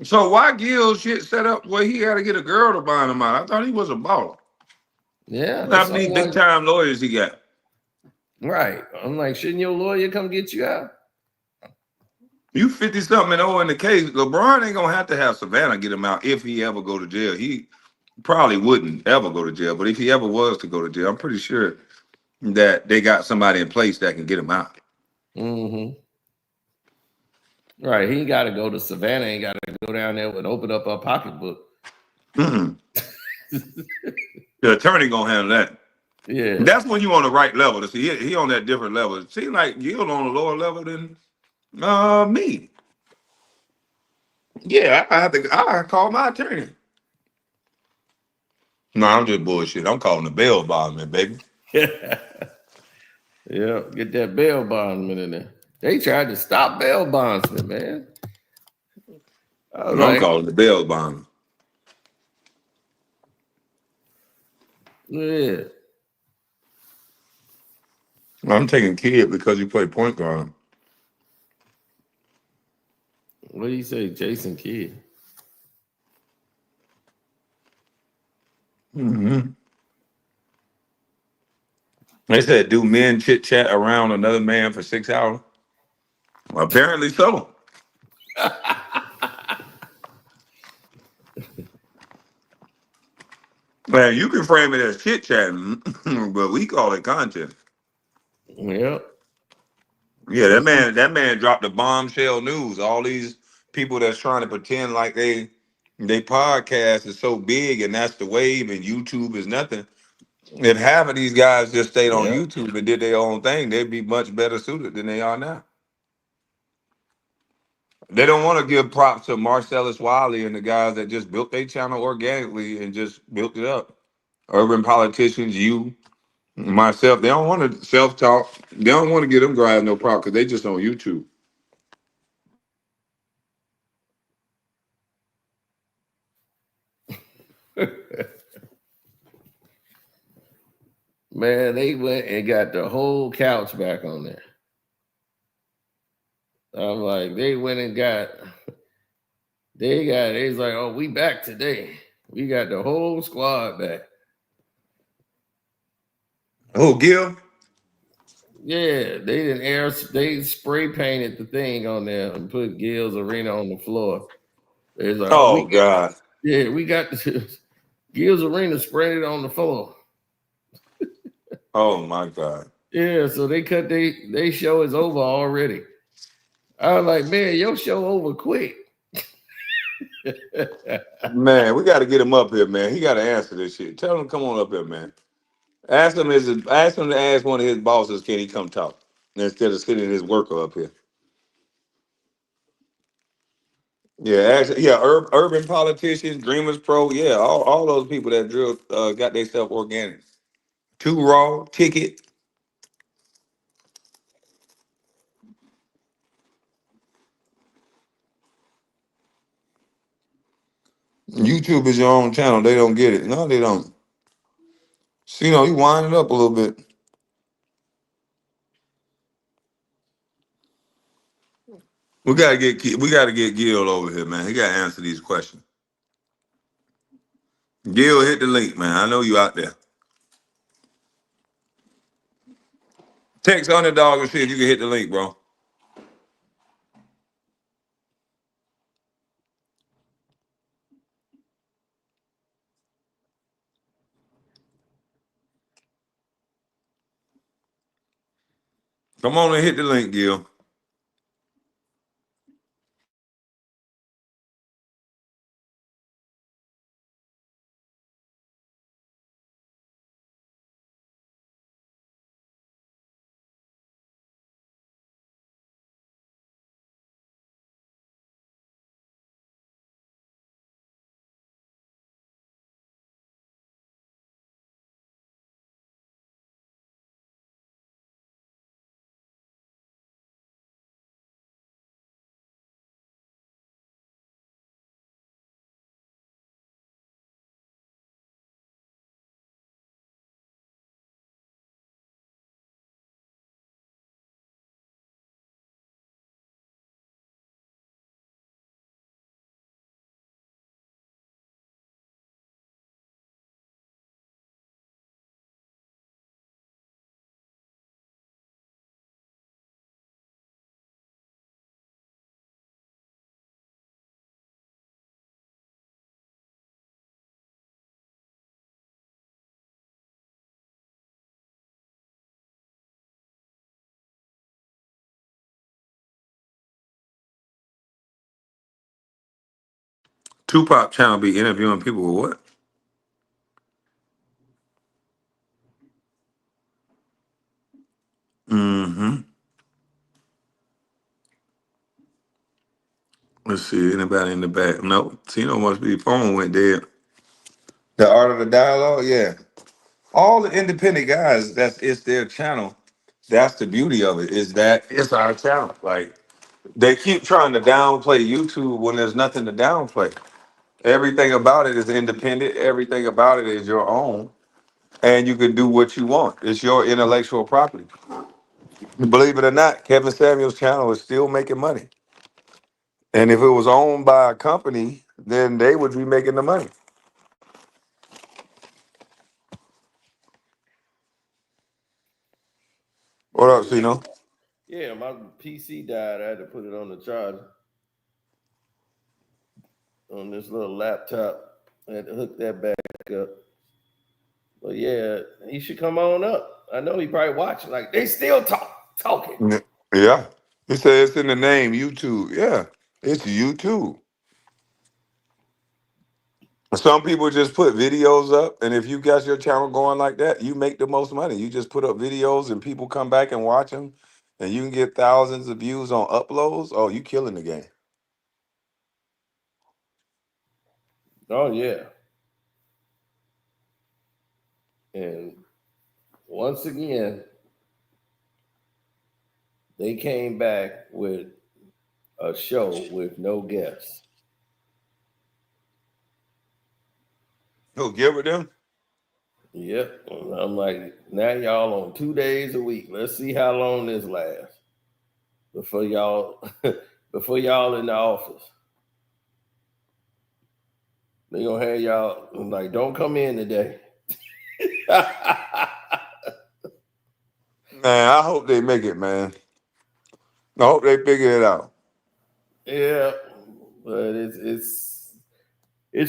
So why Gil shit set up where he had to get a girl to bond him out? I thought he was a baller. Yeah. How many big time lawyers he got? Right. I'm like, shouldn't your lawyer come get you out? You 50-something and old in the case. LeBron ain't gonna have to have Savannah get him out if he ever go to jail. He probably wouldn't ever go to jail, but if he ever was to go to jail, I'm pretty sure that they got somebody in place that can get him out. Right. He got to go to Savannah. He got to go down there and open up a pocketbook. The attorney gonna handle that. Yeah. That's when you on the right level. To see he on that different level. It seems like Gil on a lower level than me. Yeah, I call my attorney. No, I'm just bullshit. I'm calling the bail bondman, baby. Yeah, get that bail bondsman in there. They tried to stop bail bondsman, man. I'm calling the bail bondman. Yeah. I'm taking Kid because he played point guard. What do you say, Jason Kidd? They said, do men chit chat around another man for 6 hours? Well, apparently so. Man, you can frame it as chit chatting, but we call it content. Yep. Yeah, that man dropped the bombshell news. All these people that's trying to pretend like they podcast is so big and that's the wave and YouTube is nothing. If half of these guys just stayed on YouTube and did their own thing, they'd be much better suited than they are now. They don't want to give props to Marcellus Wiley and the guys that just built their channel organically and just built it up. Urban politicians, you, myself, they don't want to self-talk. They don't want to give them guys no props because they just on YouTube. Man, they went and got the whole couch back on there. I'm like, they went and got, it's like, oh, we back today. We got the whole squad back. Oh, Gil? Yeah, they spray painted the thing on there and put Gil's Arena on the floor. It's like, Oh, God. We got Gil's Arena sprayed on the floor. Oh, my God. Yeah, so they cut they show is over already. I was like, man, your show over quick. Man, we got to get him up here, man. He got to answer this shit. Tell him to come on up here, man. Ask him to ask one of his bosses, can he come talk? Instead of sitting his worker up here. Yeah, urban politicians, Dreamers Pro, yeah, all those people that got their stuff organic. Too Raw, Ticket. YouTube is your own channel. They don't get it. No, they don't. See, you wind it up a little bit. We gotta get Gil over here, man. He gotta answer these questions. Gil, hit the link, man. I know you out there. Text Underdog and see if you can hit the link, bro. Come on and hit the link, Gil. Tupac channel be interviewing people with what? Mm-hmm. Let's see, anybody in the back? No. Tino must be phone went dead. The Art of the Dialogue, yeah. All the independent guys, it's their channel. That's the beauty of it, is that it's our channel. Like, they keep trying to downplay YouTube when there's nothing to downplay. Everything about it is independent. Everything about it is your own. And you can do what you want. It's your intellectual property. Believe it or not, Kevin Samuel's channel is still making money. And if it was owned by a company, then they would be making the money. What up, Sino? Yeah, my PC died. I had to put it on the charger on this little laptop. I had to hook that back up. But yeah, he should come on up. I know he probably watching. Like, they still talking. Yeah. He said it's in the name, YouTube. Yeah, it's YouTube. Some people just put videos up, and if you got your channel going like that, you make the most money. You just put up videos, and people come back and watch them, and you can get thousands of views on uploads. Oh, you killing the game. Oh, yeah. And once again, they came back with a show with no guests. Who, Gilbert them? Yep. I'm like, now y'all on 2 days a week. Let's see how long this lasts before y'all in the office. They gonna have y'all like, don't come in today. Man, I hope they make it, man. I hope they figure it out. Yeah, but it's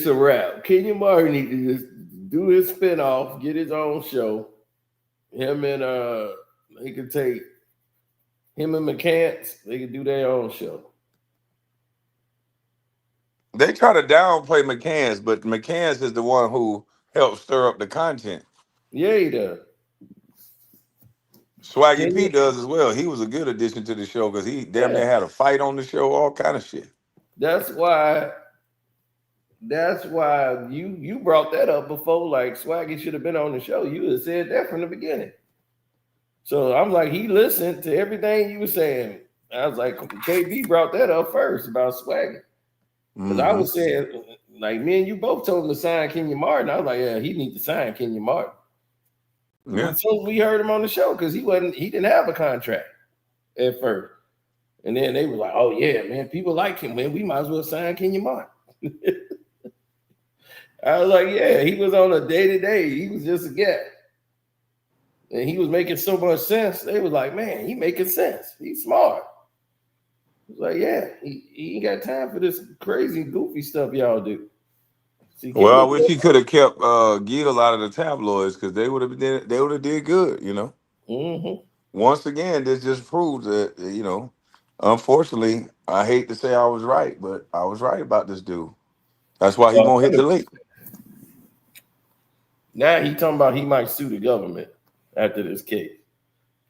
a wrap. Kenya Martin need to just do his spinoff, get his own show. Him and they could take him and McCants, they could do their own show. They try to downplay McCann's, but McCann's is the one who helped stir up the content. Yeah, he does. Swaggy P does as well. He was a good addition to the show because he damn near had a fight on the show, all kind of shit. That's why you brought that up before. Like Swaggy should have been on the show. You had said that from the beginning. So I'm like, he listened to everything you were saying. I was like, KB brought that up first about Swaggy. Because I was saying, like, me and you both told him to sign Kenya Martin. I was like, yeah, he needs to sign Kenya Martin. Yeah. So we heard him on the show because he didn't have a contract at first. And then they were like, oh yeah, man, people like him, man. We might as well sign Kenya Martin. I was like, yeah, he was on a day-to-day. He was just a guest. And he was making so much sense. They was like, man, he making sense. He's smart. I was like, yeah, he ain't got time for this crazy, goofy stuff y'all do. Well, I wish he could have kept Gil out of the tabloids because they would have did good, you know. Mm-hmm. Once again, this just proves that, you know, unfortunately, I hate to say I was right, but I was right about this dude. That's why he won't hit the link. Now he talking about he might sue the government after this case.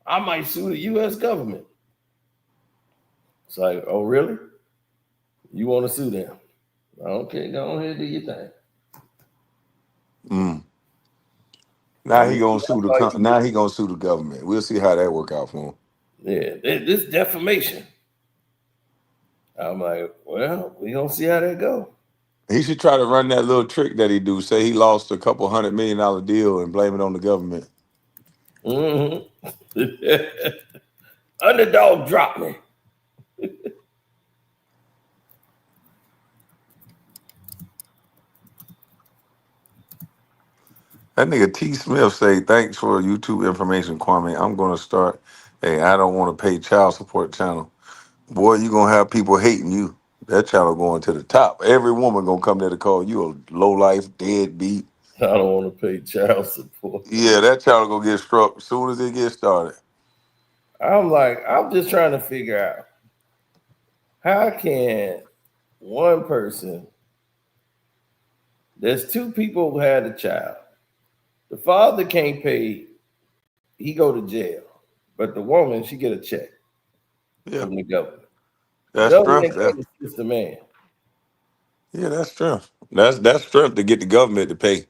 I might sue the U.S. government. It's like, oh, really? You want to sue them? Okay, go ahead, do your thing. Now he gonna sue the government. We'll see how that work out for him. Yeah, this defamation. I'm like, well, we gonna see how that go. He should try to run that little trick that he do. Say he lost a couple $100 million deal and blame it on the government. Mm-hmm. Underdog dropped me. That nigga T. Smith say, thanks for YouTube information, Kwame. I'm going to start I don't want to pay child support channel. Boy, you going to have people hating you. That channel going to the top. Every woman going to come there to call you a low-life, deadbeat. I don't want to pay child support. Yeah, that channel going to get struck as soon as it gets started. I'm just trying to figure out how can one person, there's two people who had a child. The father can't pay, he go to jail. But the woman, she get a check from the government. That's strength. It's the man. Yeah, that's strength. That's strength to get the government to pay.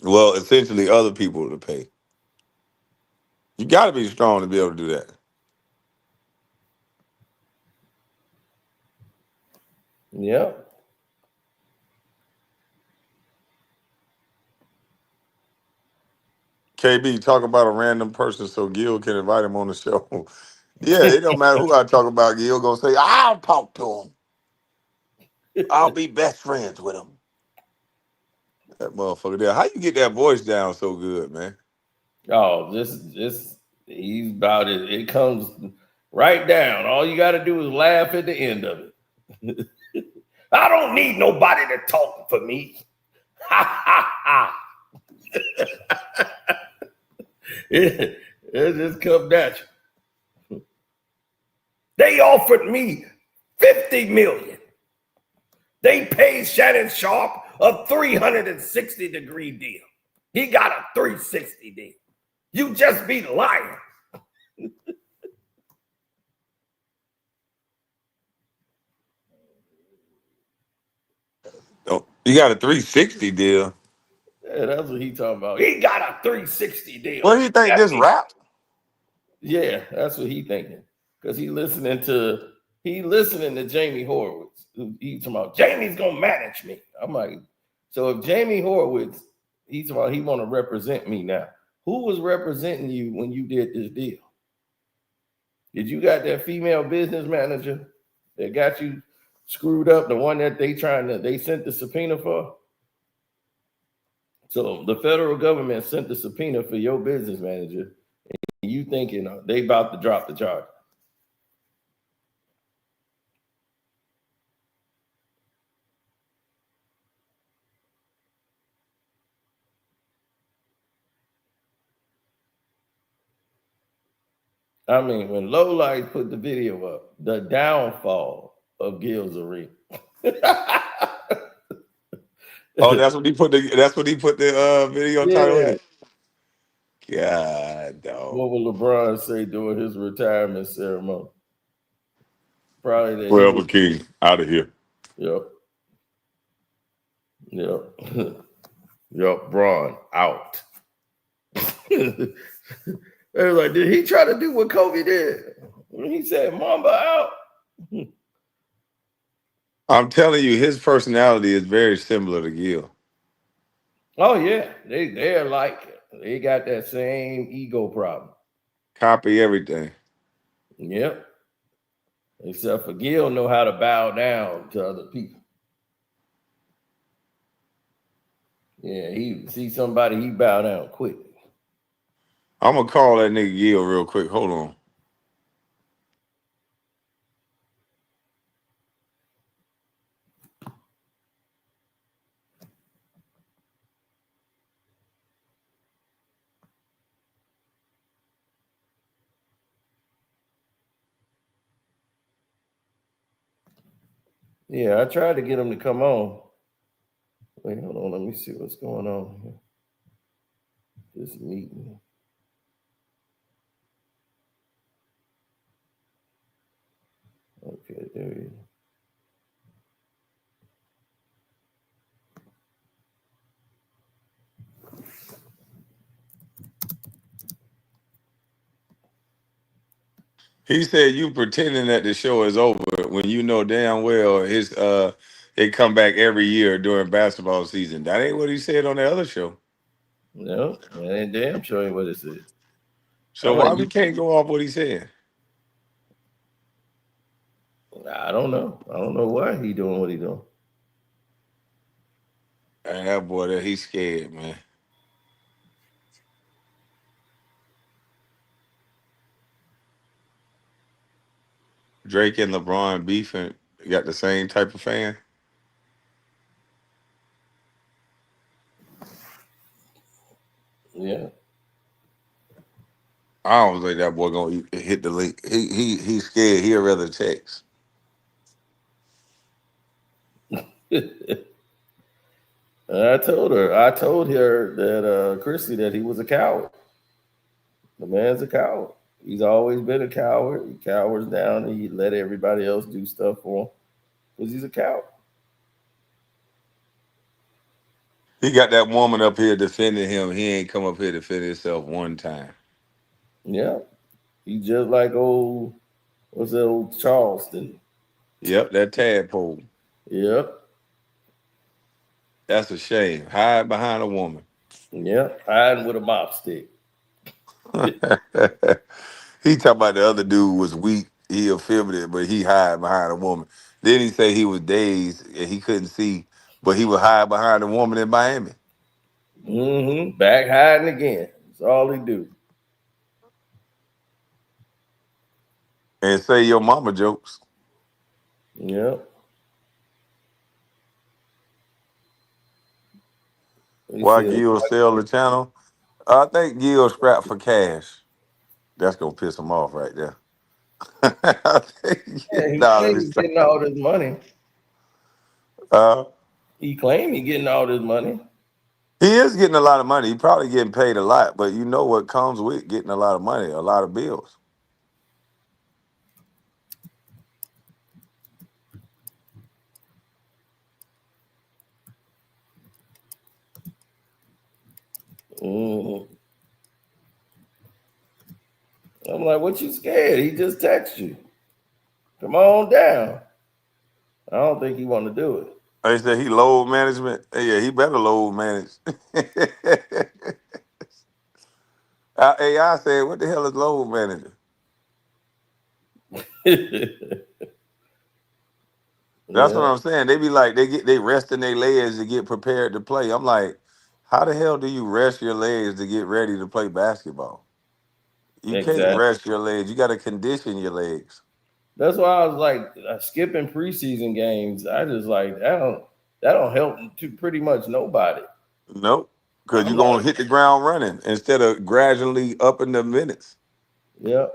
Well, essentially other people to pay. You got to be strong to be able to do that. Yep. KB, talk about a random person so Gil can invite him on the show. Yeah, it don't matter who I talk about. Gil gonna say, I'll talk to him. I'll be best friends with him. That motherfucker there. How you get that voice down so good, man? Oh, he's about it. It comes right down. All you got to do is laugh at the end of it. I don't need nobody to talk for me. Ha ha ha. It just comes at you. They offered me $50 million. They paid Shannon Sharp a 360-degree deal. He got a 360 deal. You just be lying. Oh, you got a 360 deal. Yeah, that's what he talking about. He got a 360 deal. What do you think, this rap? Yeah, that's what he thinking. Because he listening to Jamie Horowitz. He's talking about Jamie's gonna manage me. I'm like, so if Jamie Horowitz He's about he want to represent me now. Who was representing you when you did this deal? Did you got that female business manager that got you screwed up? The one that they sent the subpoena for? So the federal government sent the subpoena for your business manager, and you thinking they about to drop the charge. I mean, when Lowlight put the video up, the downfall of Gil's Arena. Oh, that's what he put the video title in. God, dog. What will LeBron say during his retirement ceremony? Probably that. Forever King, out of here. Yep. Yep, Bron, out. They was like, did he try to do what Kobe did? When he said Mamba out. I'm telling you, his personality is very similar to Gil. Oh, yeah. They're like, they got that same ego problem. Copy everything. Yep. Except for Gil know how to bow down to other people. Yeah, he see somebody, he bow down quick. I'm gonna call that nigga Gil real quick. Hold on. Yeah, I tried to get him to come on. Wait, hold on. Let me see what's going on here. This meeting. Okay, there he is. He said you pretending that the show is over when you know damn well they come back every year during basketball season. That ain't what he said on the other show. No, that ain't damn sure ain't what it said. So why we can't go off what he said? I don't know. I don't know why he doing what he doing. And that boy, he's scared, man. Drake and LeBron beefing. Got the same type of fan. Yeah. I don't think that boy gonna hit the link. He's scared. He'll rather text. I told her that Chrissy that he was a coward. The man's a coward. He's always been a coward. He cowers down and he let everybody else do stuff for him because he's a coward. He got that woman up here defending him. He ain't come up here to defend himself one time. Yeah. He's just like what's that old Charleston? Yep, that tadpole. Yep. That's a shame. Hide behind a woman. Yep. Hiding with a mop stick. He talking about the other dude was weak. He affirmative, but he hide behind a woman. Then he say he was dazed and he couldn't see, but he would hide behind a woman in Miami. Mm-hmm. Back hiding again. That's all he do. And say your mama jokes. Yep. Why Gil sell the channel? I think Gil scrapped for cash. That's gonna piss him off right there. He's getting all this money. He claimed he getting all this money. He is getting a lot of money. He probably getting paid a lot, but you know what comes with getting a lot of money, a lot of bills. Mm-hmm. I'm like, what you scared? He just texted you. Come on down. I don't think he want to do it. I said he load management. Yeah, he better load manage. AI said, "What the hell is load manager?" That's what I'm saying. They be like, they resting their legs to get prepared to play. I'm like, how the hell do you rest your legs to get ready to play basketball? You can't rest your legs. You got to condition your legs. That's why I was like skipping preseason games. I just like that don't help to pretty much nobody. Nope, because you're gonna hit the ground running instead of gradually upping the minutes. Yeah.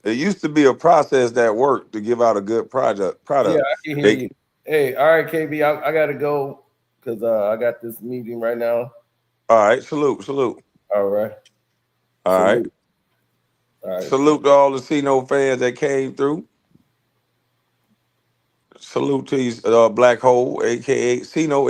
It used to be a process that worked to give out a good product. Yeah, I can hear you. Hey, all right, KB, I gotta go because I got this meeting right now. All right, salute. All right. All right. Salute to all the Cino fans that came through. Salute to you, Black Hole, aka Cino.